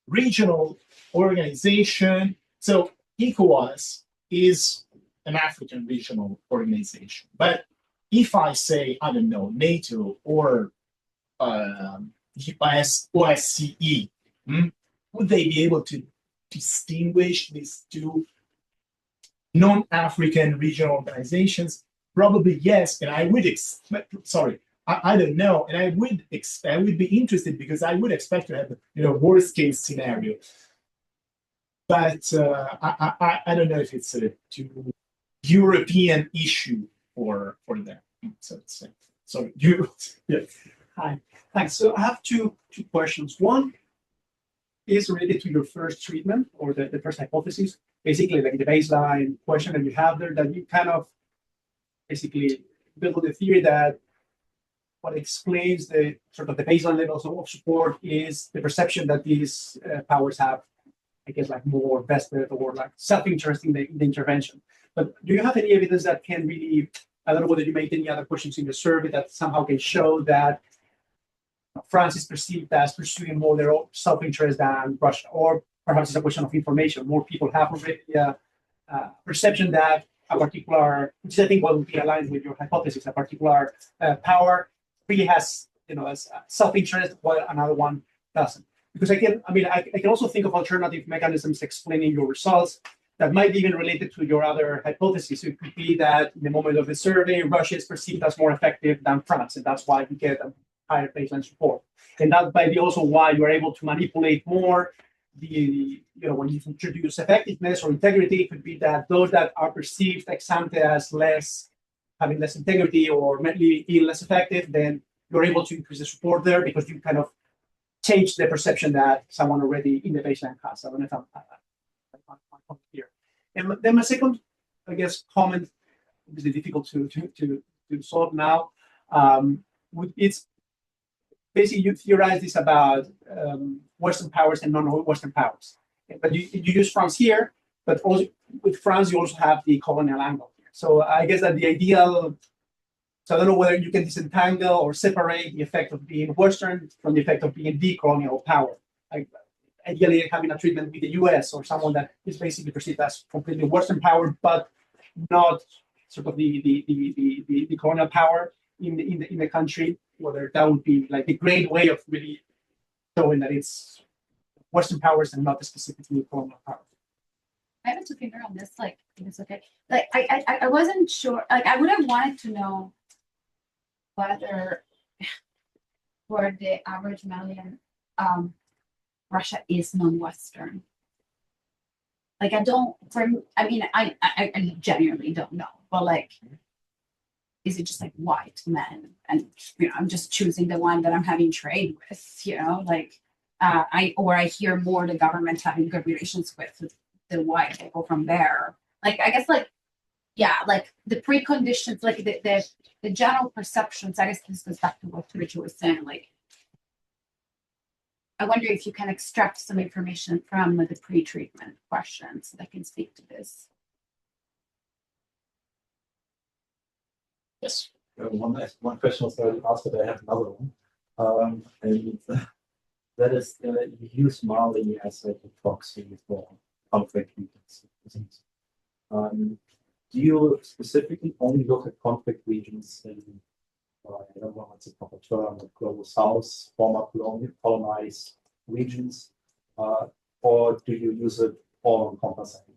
regional organization? So ECOWAS is an African regional organization. But if I say, I don't know, NATO or OSCE, would they be able to distinguish these two non-African regional organizations? Probably yes, and I would expect. Sorry, I don't know, and I would be interested, because I would expect to have worst case scenario. But I don't know if it's a too European issue for them. So you, yeah. Hi, thanks. So I have two questions. One is related to your first treatment, or the first hypothesis, basically like the baseline question that you have there, that you kind of basically build on the theory that what explains the sort of the baseline levels of support is the perception that these powers have, I guess, like more vested or like self-interest in the intervention. But do you have any evidence that can really, I don't know whether you made any other questions in the survey that somehow can show that France is perceived as pursuing more their own self-interest than Russia, or perhaps it's a question of information. More people have already perception that a particular, which I think will be aligned with your hypothesis, a particular power really has, as self-interest, while another one doesn't. Because I can also think of alternative mechanisms explaining your results that might be even related to your other hypothesis. So it could be that in the moment of the survey, Russia is perceived as more effective than France, and that's why you get a higher baseline support. And that might be also why you are able to manipulate more when you introduce effectiveness or integrity. It could be that those that are perceived ex ante as having less integrity or maybe being less effective, then you're able to increase the support there because you kind of change the perception that someone already in the baseline has. I don't know if I'm here. And then my second, I guess, comment, obviously difficult to solve now. It's basically, you theorize this about Western powers and non-Western powers. But you use France here, but also with France, you also have the colonial angle here. So I guess that the ideal, so I don't know whether you can disentangle or separate the effect of being Western from the effect of being the colonial power. Like, ideally, having a treatment with the US or someone that is basically perceived as completely Western power, but not sort of the colonial power in the country, whether that would be like a great way of really showing that it's Western powers and not specifically colonial powers. I have a two finger on this, like, if it's okay. Like, I wasn't sure, like, I would have wanted to know whether for the average Malian, Russia is non-Western. Like, I genuinely don't know, but like, is it just like white men? And, I'm just choosing the one that I'm having trade with, like, I hear more the government having good relations with the white people from there. Like, I guess, like, yeah, like the preconditions, like the general perceptions, I guess this goes back to what Richard was saying, like, I wonder if you can extract some information from the pre-treatment questions that can speak to this. Yes. One question was already asked, but I have another one. And that is, you use Mali as like a proxy for conflict regions. Do you specifically only look at conflict regions in, I don't know what's the proper term, like global south, former colonized regions, or do you use it all encompassing,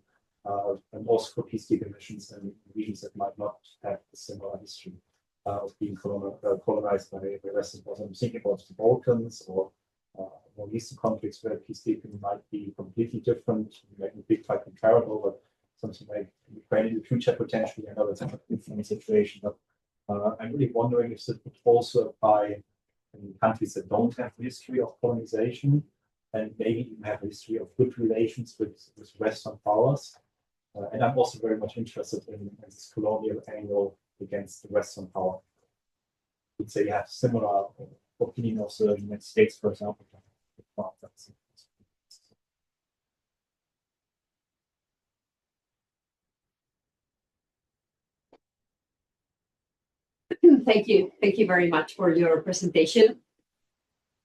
and also for peacekeeping missions in regions that might not have a similar history of being colonized by the Western world? I'm thinking about the Balkans or more recent conflicts where peacekeeping might be completely different, making big fight comparable, but something like Ukraine in the future potentially. I know that's a different situation, but I'm really wondering if it would also apply in countries that don't have a history of colonization and maybe even have a history of good relations with Western powers. And I'm also very much interested in this colonial angle against the Western power. I would say you have similar opinion of the United States, for example. Thank you. Thank you very much for your presentation.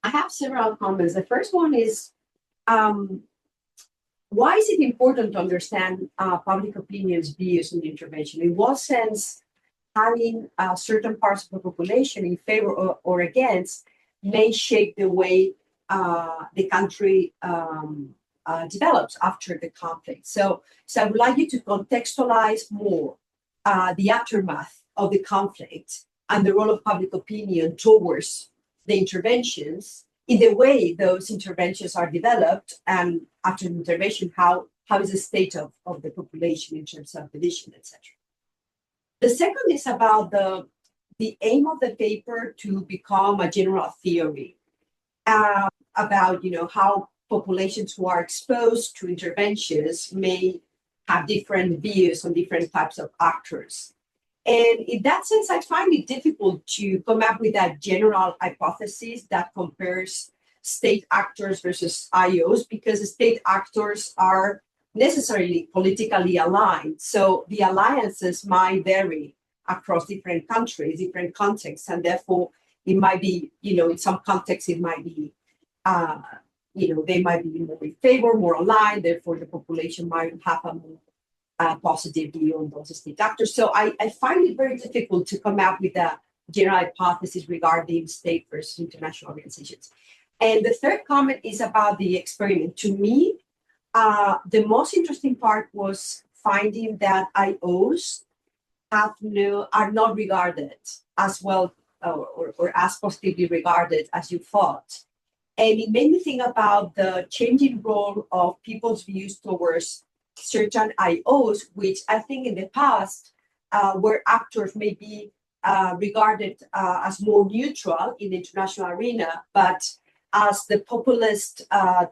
I have several comments. The first one is, why is it important to understand public opinion's views on the intervention? In what sense, having certain parts of the population in favor or against may shape the way the country develops after the conflict. So I would like you to contextualize more the aftermath of the conflict and the role of public opinion towards the interventions, in the way those interventions are developed, and after the intervention, how is the state of the population in terms of division, etc. The second is about the aim of the paper to become a general theory about how populations who are exposed to interventions may have different views on different types of actors. And in that sense, I find it difficult to come up with that general hypothesis that compares state actors versus IOs, because state actors are necessarily politically aligned. So the alliances might vary across different countries, different contexts, and therefore it might be, in some contexts, it might be, they might be more in favor, more aligned, therefore the population might have a more positive view on those state actors. So I find it very difficult to come up with a general hypothesis regarding state versus international organizations. And the third comment is about the experiment. To me, the most interesting part was finding that IOs are not regarded as well or as positively regarded as you thought. And it made me think about the changing role of people's views towards certain IOs, which I think in the past where actors may be regarded as more neutral in the international arena, but as the populist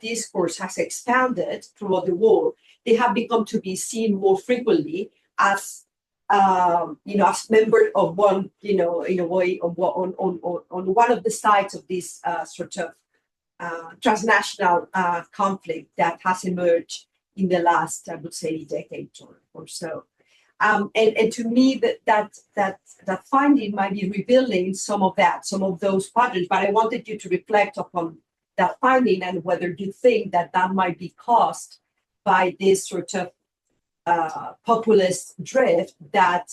discourse has expanded throughout the world, they have become to be seen more frequently as as members of one, in a way, on one of the sides of this sort of transnational conflict that has emerged in the last, I would say, decade or so. And to me, that finding might be revealing some of those patterns. But I wanted you to reflect upon that finding and whether you think that might be caused by this sort of populist drift that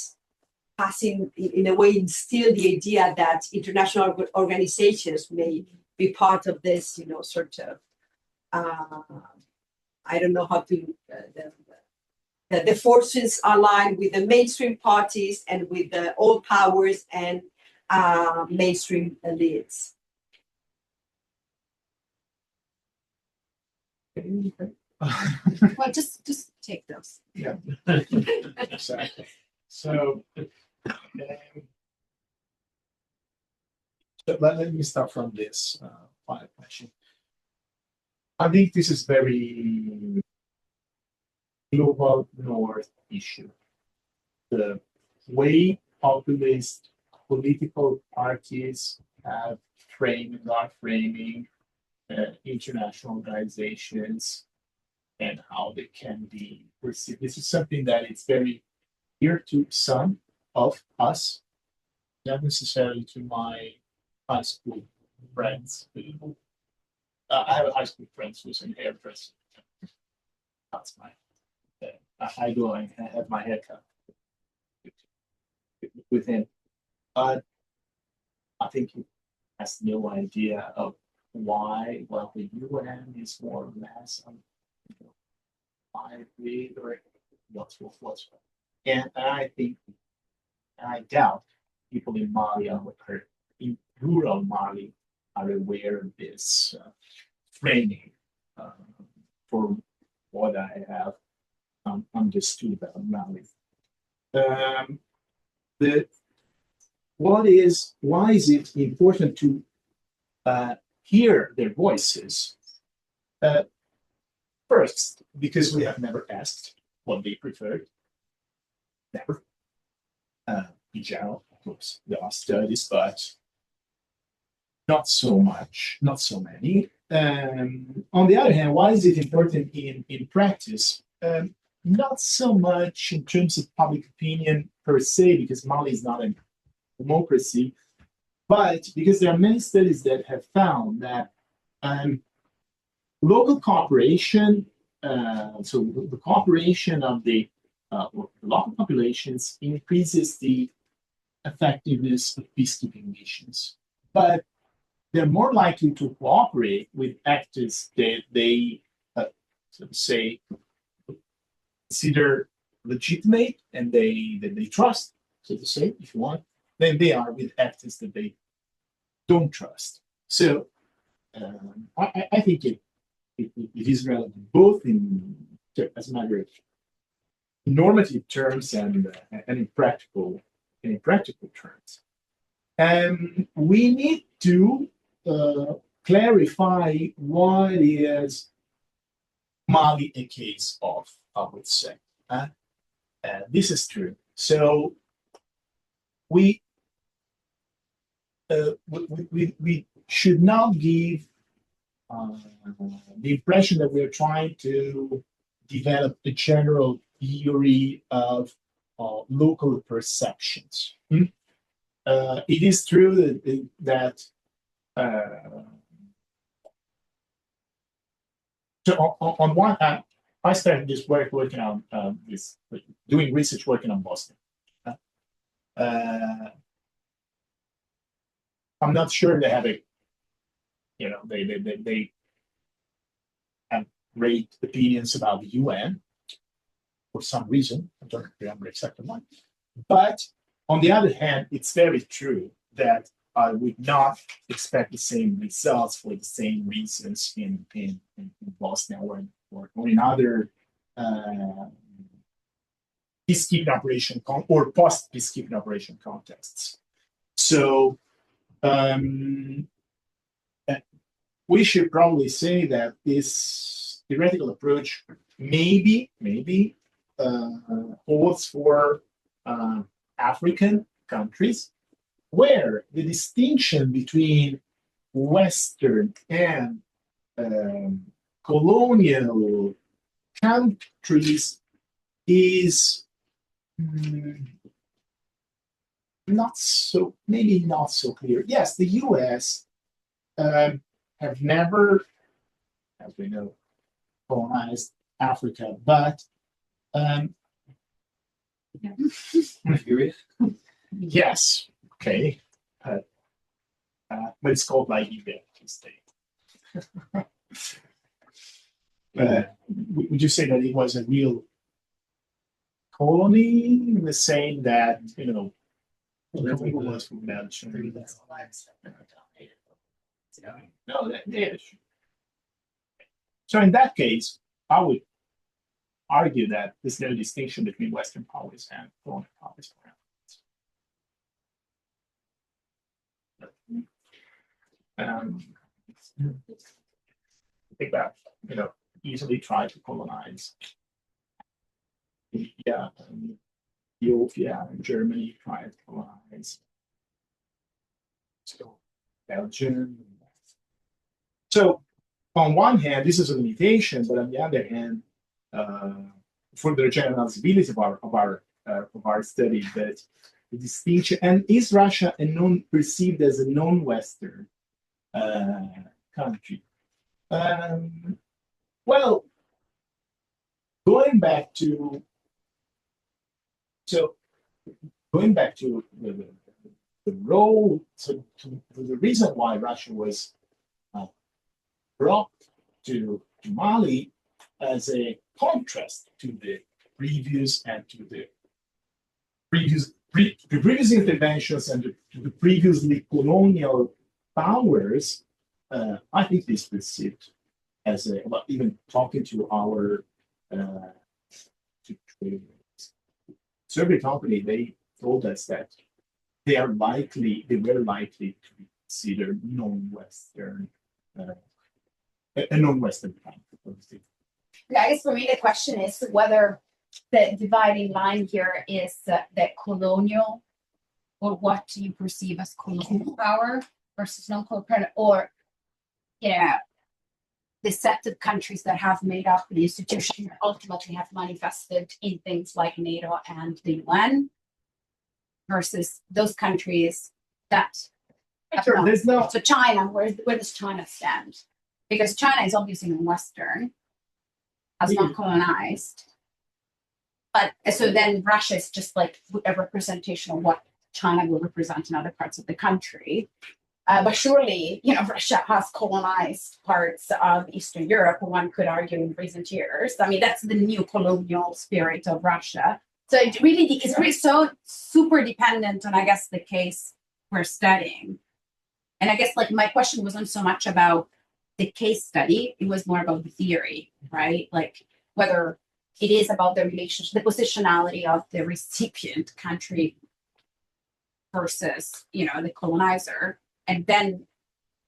has in a way instilled the idea that international organizations may be part of this, sort of, I don't know how to, the forces aligned with the mainstream parties and with the old powers and mainstream elites. Well, just take those. Yeah, exactly. So let me start from this final question. I think this is very global north issue. The way populist political parties are framing international organizations and how they can be perceived. This is something that is very dear to some of us, not necessarily to my high school friends. I have a high school friend who's an hairdresser. That's my. I go and have my haircut with him. I think he has no idea of why. Well, the UN is more or less I read or what's. And I think, I doubt people in Mali in rural Mali are aware of this training for what I have understood about Mali. Why is it important to hear their voices? First, because we have never asked what they preferred. Never. In general, of course, there are studies, but not so much, not so many. On the other hand, why is it important in practice? Not so much in terms of public opinion per se, because Mali is not a democracy, but because there are many studies that have found that local cooperation, so the cooperation of the local populations increases the effectiveness of peacekeeping missions. But they're more likely to cooperate with actors that they, so to say, consider legitimate and that they trust, so to say, if you want, than they are with actors that they don't trust. So I think it is relevant both as a matter of normative terms and in practical terms. And we need to clarify what is Mali a case of, I would say. This is true. So we should not give the impression that we're trying to develop a general theory of local perceptions. It is true that so on one hand, I started this work working on doing research working on Boston. I'm not sure they have they have great opinions about the UN for some reason. I don't remember exactly why. But on the other hand, it's very true that I would not expect the same results for the same reasons in Bosnia or in other peacekeeping operation or post peacekeeping operation contexts. So we should probably say that this theoretical approach maybe holds for African countries, where the distinction between Western and colonial countries is not so clear. Yes, the US have never, as we know, colonized Africa, but yes, okay, but it's called Liberia state. Would you say that it was a real colony in the same that was from Belgium? No, that is. So in that case, I would argue that there's no distinction between Western powers and colonial powers. I think that easily tried to colonize India and Ethiopia and Germany tried to colonize Belgium. So on one hand, this is a limitation, but on the other hand, for the generalizability of our study, that distinction, and is Russia a perceived as a non-Western country? Well, going back to the role, to the reason why Russia was brought to Mali as a contrast to the previous and to the previous interventions and to the previously colonial powers, I think this perceived as a, well, even talking to our to survey company, they told us that they were likely to be considered non-Western, a non-Western country. I guess for me, the question is whether the dividing line here is the colonial, or what do you perceive as colonial power versus non-colonial, or, you know, the set of countries that have made up the institution ultimately have manifested in things like NATO and the UN versus those countries that Sure, there's no. So China, where does China stand? Because China is obviously non-Western, has not colonized. But so then Russia is just like a representation of what China will represent in other parts of the country. But surely, you know, Russia has colonized parts of Eastern Europe, one could argue, in recent years. I mean, that's the new colonial spirit of Russia. So it really is really so super dependent on, I guess, the case we're studying. And I guess like my question wasn't so much about the case study, it was more about the theory, right? Like whether it is about the relationship, the positionality of the recipient country versus, you know, the colonizer. And then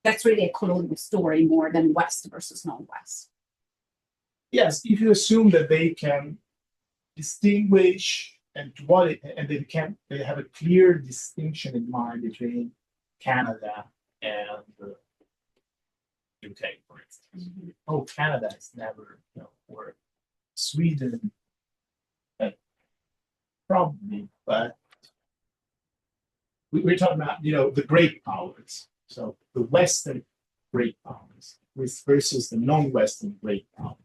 that's really a colonial story more than West versus non-West. Yes, if you assume that they can distinguish and they have a clear distinction in mind between Canada and the UK, for instance. Mm-hmm. Oh, Canada is never, you know, or Sweden, probably, but we're talking about, you know, the great powers. So the Western great powers versus the non-Western great powers.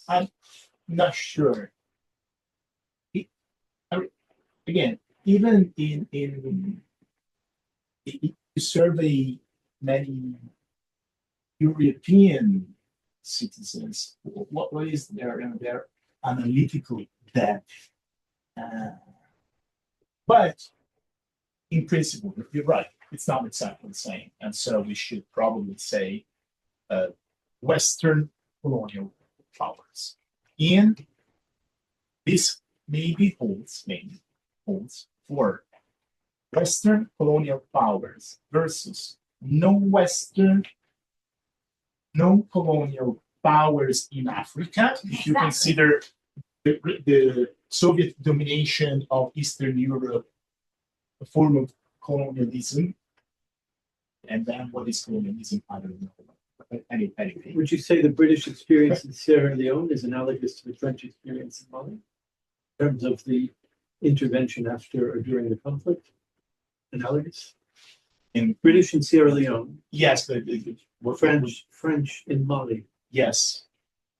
I'm not sure. Again, even in you survey many European citizens, what is their analytical depth? But in principle, you're right, it's not exactly the same. And so we should probably say Western colonial powers. And this maybe holds for Western colonial powers versus non-Western, non-colonial powers in Africa. If you consider the Soviet domination of Eastern Europe a form of colonialism, and then what is colonialism? I don't know. Anything. Would you say the British experience in Sierra Leone is analogous to the French experience in Mali in terms of the intervention after or during the conflict? Analogous? In British in Sierra Leone. Yes, but French in Mali. Yes,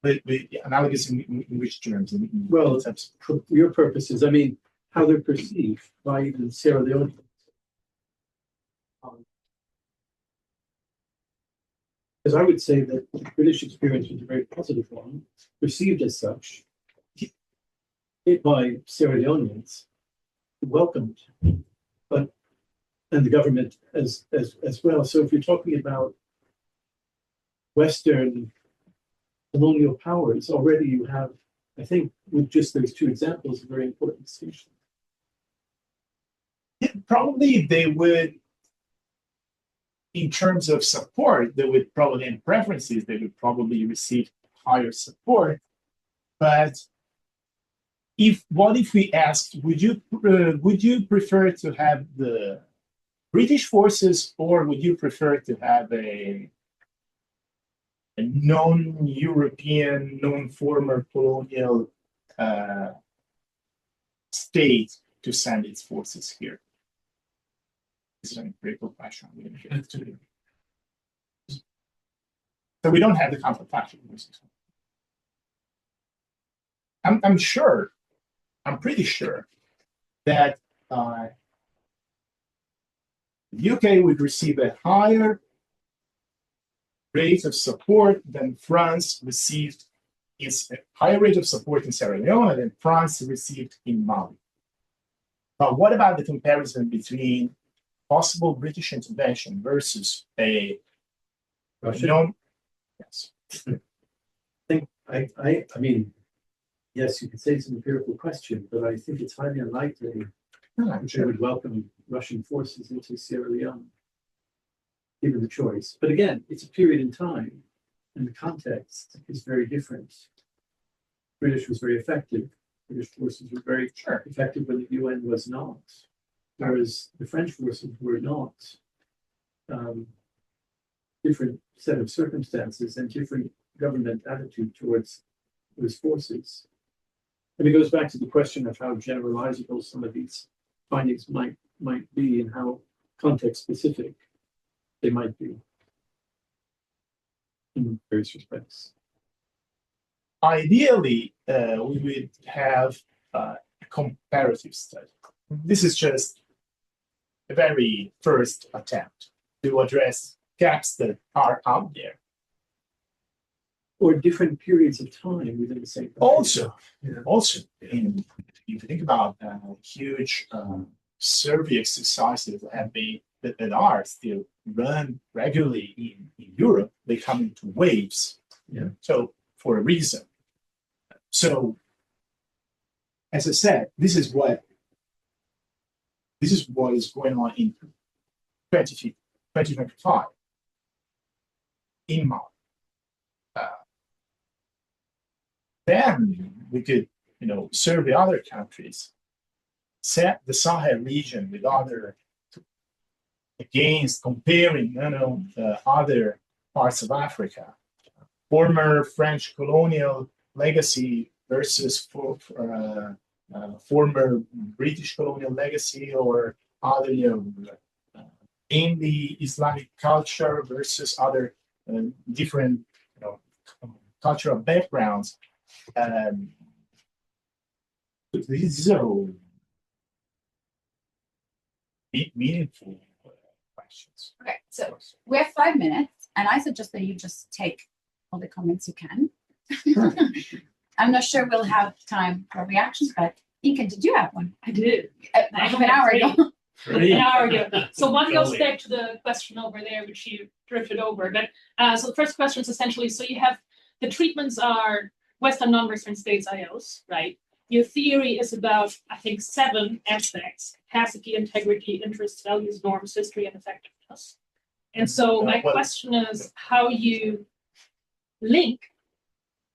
but analogous in which terms? Well, for your purposes, I mean, how they're perceived by even Sierra Leone. Because I would say that the British experience was a very positive one, perceived as such by Sierra Leoneans, welcomed, but and the government as well. So if you're talking about Western colonial powers, already you have, I think, with just those two examples, a very important distinction. Yeah, probably they would, in terms of support, they would probably, in preferences, they would probably receive higher support. But if we asked, would you prefer to have the British forces, or would you prefer to have a non-European, non-former colonial state to send its forces here? This is a very good question. So we don't have the counterfactual. I'm sure, I'm pretty sure that the UK would receive a higher rate of support than France received. It's a higher rate of support in Sierra Leone than France received in Mali. But what about the comparison between possible British intervention versus a Russia? Yes. I mean, yes, you could say it's an empirical question, but I think it's highly unlikely that they would welcome Russian forces into Sierra Leone, given the choice. But again, it's a period in time, and the context is very different. British was very effective. British forces were very effective when the UN was not, whereas the French forces were not. Different set of circumstances and different government attitude towards those forces. And it goes back to the question of how generalizable some of these findings might be and how context specific they might be in various respects. Ideally, we would have a comparative study. This is just a very first attempt to address gaps that are out there. Or different periods of time within the same. Also, if you think about huge survey exercises that are still run regularly in Europe, they come into waves. Yeah. So for a reason. So, as I said, this is what is going on in 2025 in Mali. Then we could, survey other countries, set the Sahel region with other, against comparing, other parts of Africa, former French colonial legacy versus former British colonial legacy, or other, in the Islamic culture versus other different, cultural backgrounds. These are meaningful questions. Okay, so we have 5 minutes, and I suggest that you just take all the comments you can. I'm not sure we'll have time for reactions, but Inka, did you have one? I did. Half an hour ago. An hour ago. So one goes back to the question over there, which you drifted over. But so the first question is essentially, so you have the treatments are Western, non-Western states, IOs, right? Your theory is about, I think, 7 aspects: capacity, integrity, interests, values, norms, history, and effectiveness. And so my question is how you link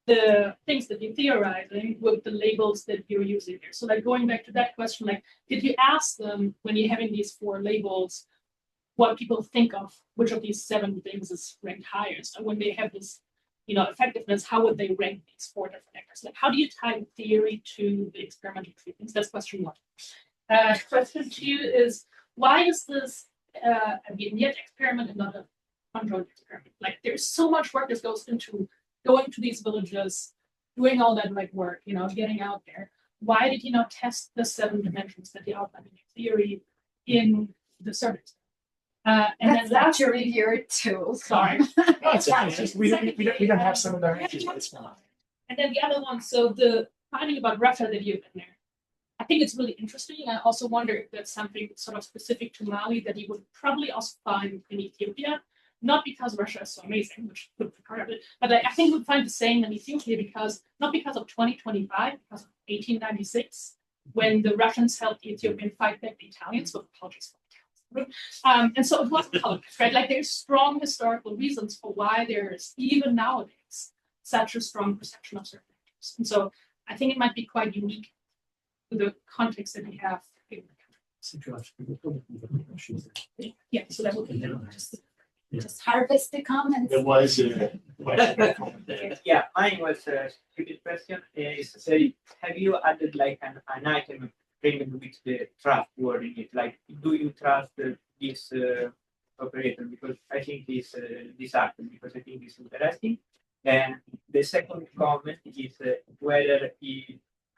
the things that you're theorizing with the labels that you're using here. So like going back to that question, like, did you ask them when you're having these 4 labels, what people think of which of these 7 things is ranked highest? And when they have this, effectiveness, how would they rank these 4 different actors? Like, how do you tie theory to the experimental treatments? That's question 1. Question 2 is, why is this a vignette experiment and not a controlled experiment? Like, there's so much work that goes into going to these villages, doing all that work, getting out there. Why did you not test the 7 dimensions that you outlined in your theory in the surveys? And That's then not your reviewer too. sorry. No, it's fine. It's just we don't have some of that. And then the other one, so the finding about Russia that you've been there, I think it's really interesting. I also wonder if that's something sort of specific to Mali that you would probably also find in Ethiopia. Not because Russia is so amazing, which would be part of it, but I think we'd find the same in Ethiopia not because of 2025, because of 1896, when the Russians helped the Ethiopian fight back the Italians, with apologies for the Italians. And so it wasn't politics, right? Like, there's strong historical reasons for why there's, even nowadays, such a strong perception of certain actors. And so I think it might be quite unique to the context that we have in the country. Yeah, so that would be Just harvest the comments. There was a question. Yeah, mine was a stupid question. Is say, have you added like an item framed with the trustworthiness. Like, do you trust this operator? Because I think this happened, because I think it's interesting. And the second comment is whether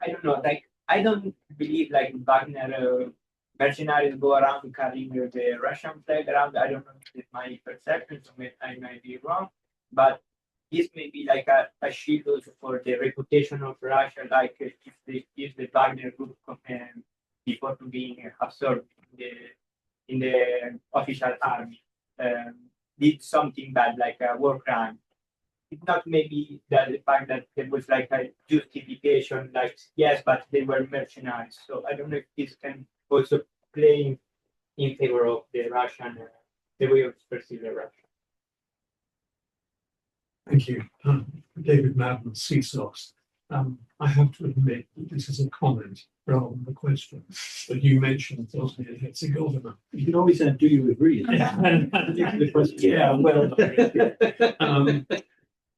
I don't know, like, I don't believe like Wagner mercenaries go around carrying the Russian flag around. I don't know if it's my perception, so I might be wrong, but this may be like a shield also for the reputation of Russia, like if the Wagner group before to being absorbed in the official army did something bad, like a war crime. It's not maybe that the fact that there was like a justification, like yes, but they were mercenaries. So I don't know if this can also play in favor of the Russian, the way of perceiving Russia. Thank you. David Madden, CSOS. I have to admit that this is a comment rather than a question, but you mentioned Bosnia and Herzegovina. You can always add, do you agree? Yeah, well,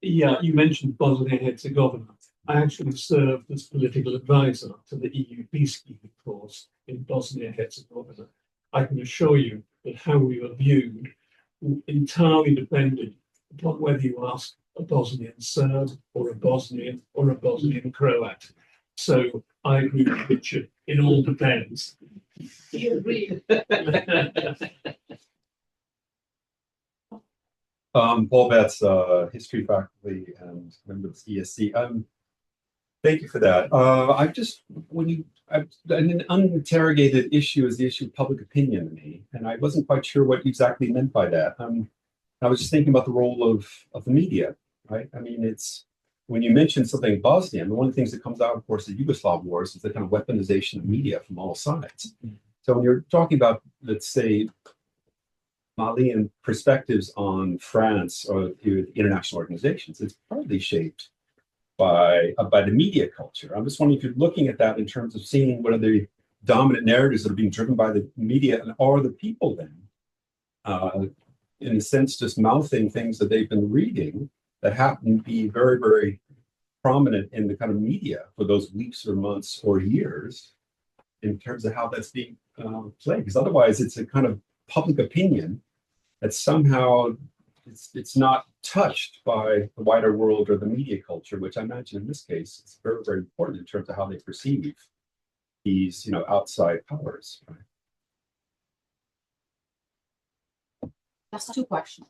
yeah, you mentioned Bosnia and Herzegovina. I actually served as political advisor to the EU peacekeeping force in Bosnia and Herzegovina. I can assure you that how we were viewed entirely depended upon whether you ask a Bosnian Serb or a Bosnian Croat. So I agree with Richard, it all depends. You agree? Paul Betts, history faculty and member of the ESC. Thank you for that. An uninterrogated issue is the issue of public opinion to me, and I wasn't quite sure what you exactly meant by that. I was just thinking about the role of the media, right? I mean, it's when you mention something Bosnian, one of the things that comes out, of course, the Yugoslav wars is the kind of weaponization of media from all sides. So when you're talking about, let's say, Malian perspectives on France or international organizations, it's partly shaped by the media culture. I'm just wondering if you're looking at that in terms of seeing what are the dominant narratives that are being driven by the media, and are the people then, in a sense, just mouthing things that they've been reading that happen to be very, very prominent in the kind of media for those weeks or months or years in terms of how that's being played. Because otherwise it's a kind of public opinion that somehow it's not touched by the wider world or the media culture, which I imagine in this case is very, very important in terms of how they perceive these, outside powers. Right? That's two questions.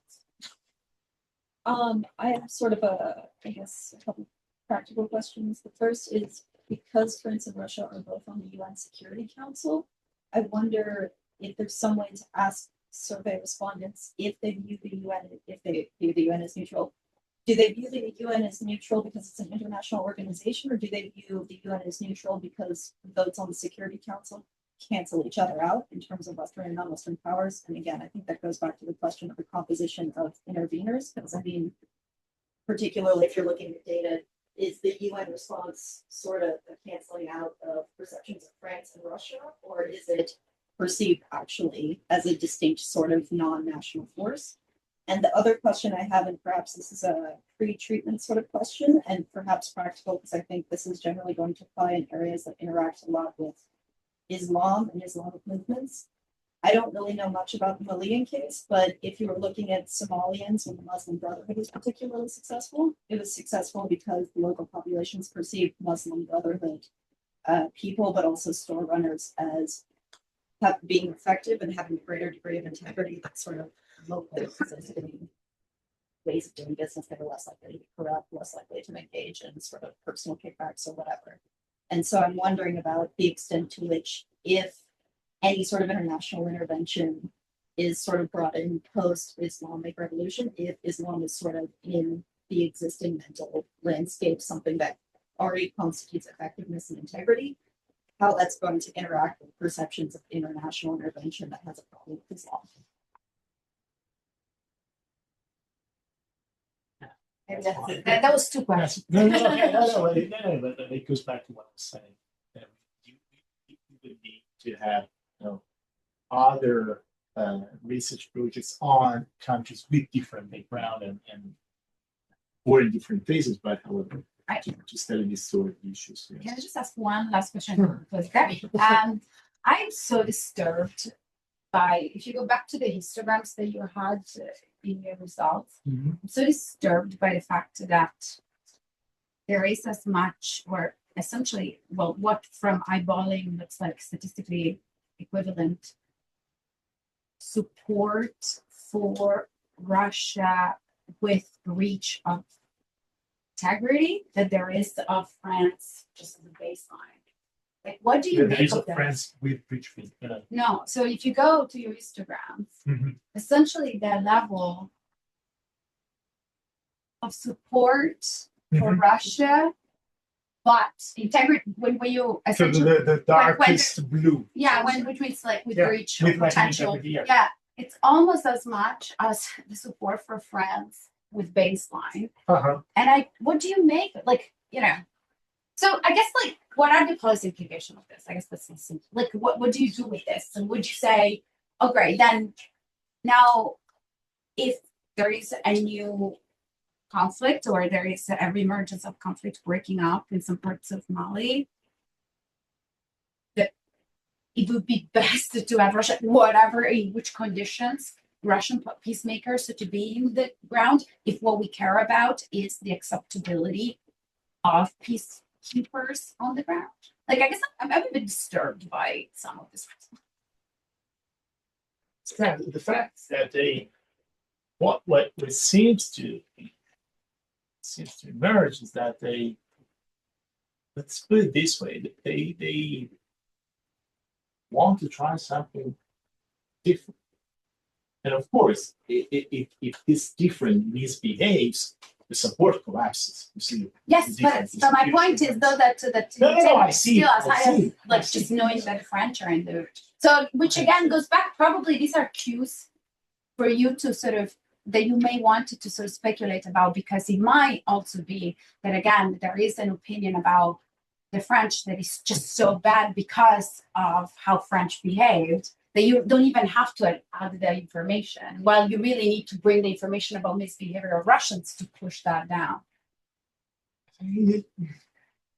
I have sort of a couple practical questions. The first is, because France and Russia are both on the UN Security Council, I wonder if there's some way to ask survey respondents if they view the UN, if they view the UN as neutral. Do they view the UN as neutral because it's an international organization, or do they view the UN as neutral because votes on the Security Council cancel each other out in terms of Western and non-Western powers? And again, I think that goes back to the question of the composition of interveners, because I mean, particularly if you're looking at data, is the UN response sort of a canceling out of perceptions of France and Russia, or is it perceived actually as a distinct sort of non-national force? And the other question I have, and perhaps this is a pre-treatment sort of question, and perhaps practical, because I think this is generally going to apply in areas that interact a lot with Islam and Islamic movements. I don't really know much about the Malian case, but if you were looking at Somalians when the Muslim Brotherhood was particularly successful, it was successful because the local populations perceived Muslim Brotherhood people, but also store runners as being effective and having a greater degree of integrity that sort of local existing ways of doing business that are less likely to be corrupt, less likely to engage in sort of personal kickbacks or whatever. And so I'm wondering about the extent to which, if any sort of international intervention is sort of brought in post-Islamic revolution, if Islam is sort of in the existing mental landscape, something that already constitutes effectiveness and integrity, how that's going to interact with perceptions of international intervention that has a problem with Islam. That was two questions. No, but it goes back to what I was saying. You would need to have other research projects on countries with different background and or in different phases, but however, just telling me story issues. Yes. Can I just ask one last question? Please, Gabby? I'm so disturbed by, if you go back to the histograms that you had in your results, I'm so disturbed by the fact that there is as much, or essentially, well, what from eyeballing looks like statistically equivalent support for Russia with breach of integrity that there is of France just as a baseline. Like, what do you There make is of a that? France with breach fee. No, so if you go to your histograms, essentially the level of support for Russia, but integrity when you So essentially the darkest blue. yeah, which means like with Yeah, breach with of like potential. integrity, yeah. Yeah, it's almost as much as the support for France with baseline. Uh-huh. And what do you make? Like, so I guess like what are the policy implications of this? I guess that's simple. Like what do you do with this? And would you say, oh great, then now if there is a new conflict or there is a reemergence of conflict breaking up in some parts of Mali, that it would be best to have Russia, whatever in which conditions, Russian peacemakers to be in the ground if what we care about is the acceptability of peacekeepers on the ground. Like, I guess I'm a bit disturbed by some of this. Yeah, the fact that what seems to emerge is that let's put it this way, they want to try something different. And of course, if this different misbehaves, the support collapses. You see. Yes, but so my point is though that No, I see. still as I high see. as like just knowing that the French are in the so which again goes back, probably these are cues for you to sort of that you may want to sort of speculate about, because it might also be that again there is an opinion about the French that is just so bad because of how French behaved that you don't even have to add the information. Well, you really need to bring the information about misbehavior of Russians to push that down.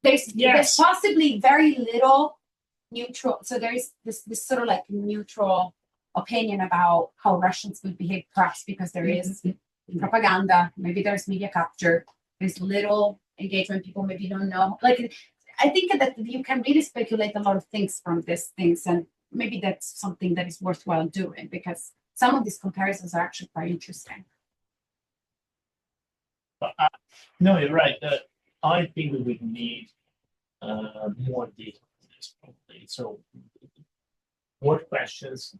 There's possibly very little neutral. So there is this sort of like neutral opinion about how Russians would behave, perhaps because there is propaganda, maybe there's media capture, there's little engagement, people maybe don't know. Like, I think that you can really speculate a lot of things from these things, and maybe that's something that is worthwhile doing because some of these comparisons are actually quite interesting. No, you're right. I think we would need more data on this probably. So more questions,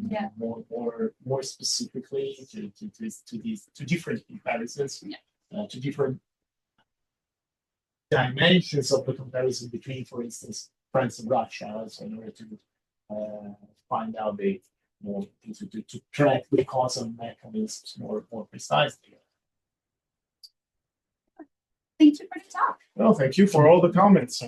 Yeah. more specifically to different comparisons, to different dimensions of the comparison between, for instance, France and Russia, so in order to find out to track the causal mechanisms more precisely. Thank you for the talk. Well, thank you for all the comments.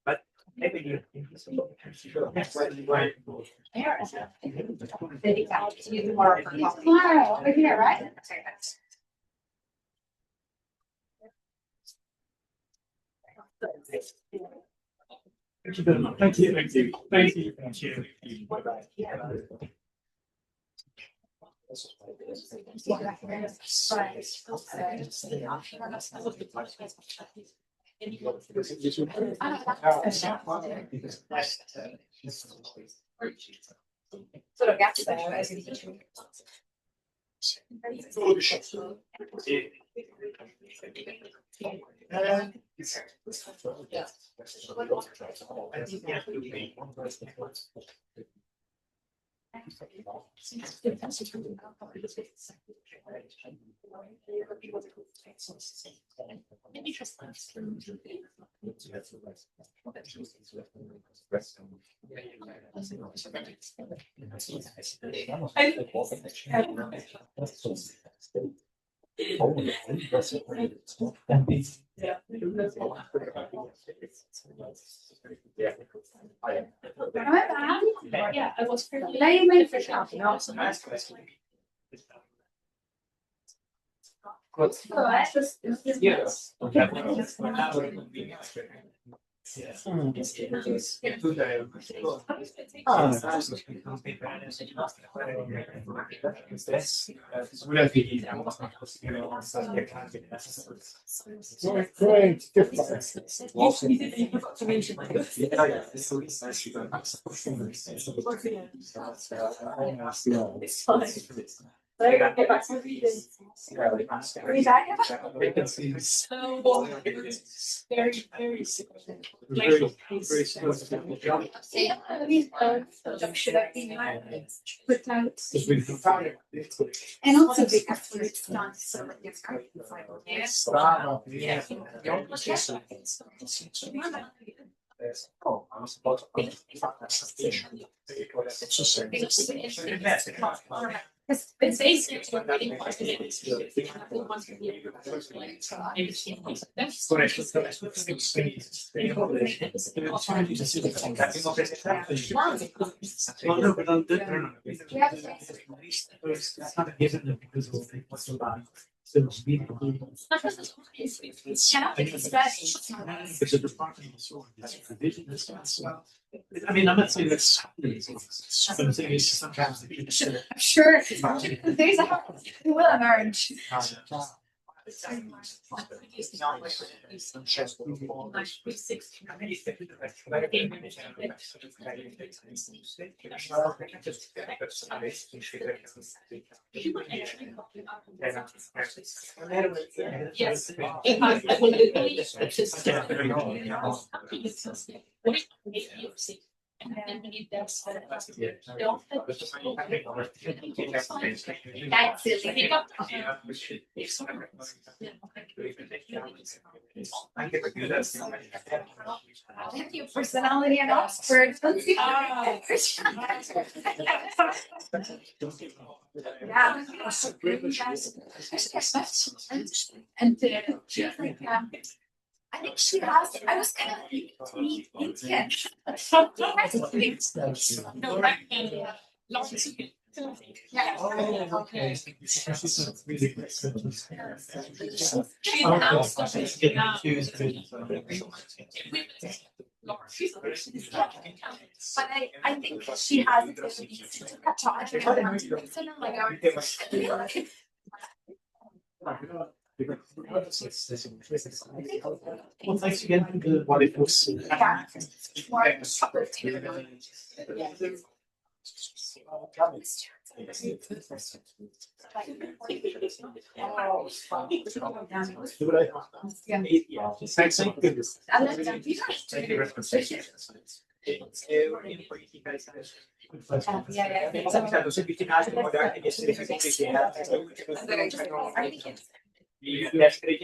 But maybe you Tomorrow, over here, right? Thank you very much. Thank you. Thank you. Thank you. Thank you. Bye-bye. Yeah, I was fairly. Lei mi And also because it's not so It's easier to writing. Well, no, but it's not a given because of what's about. So speed. It's a department. I mean, I'm not saying that's. I'm saying it's sometimes. sure there's a it will emerge. Yes. And we need that. Thank you, personality in Oxford. Let's see. Yeah. And she's like, I think she has, I was kind of neat intense. No, right, and Lawrence. Yeah. Okay. She announced But I think she has the ability to catch on. So now, like, Well, thanks again for the what it looks. Yeah.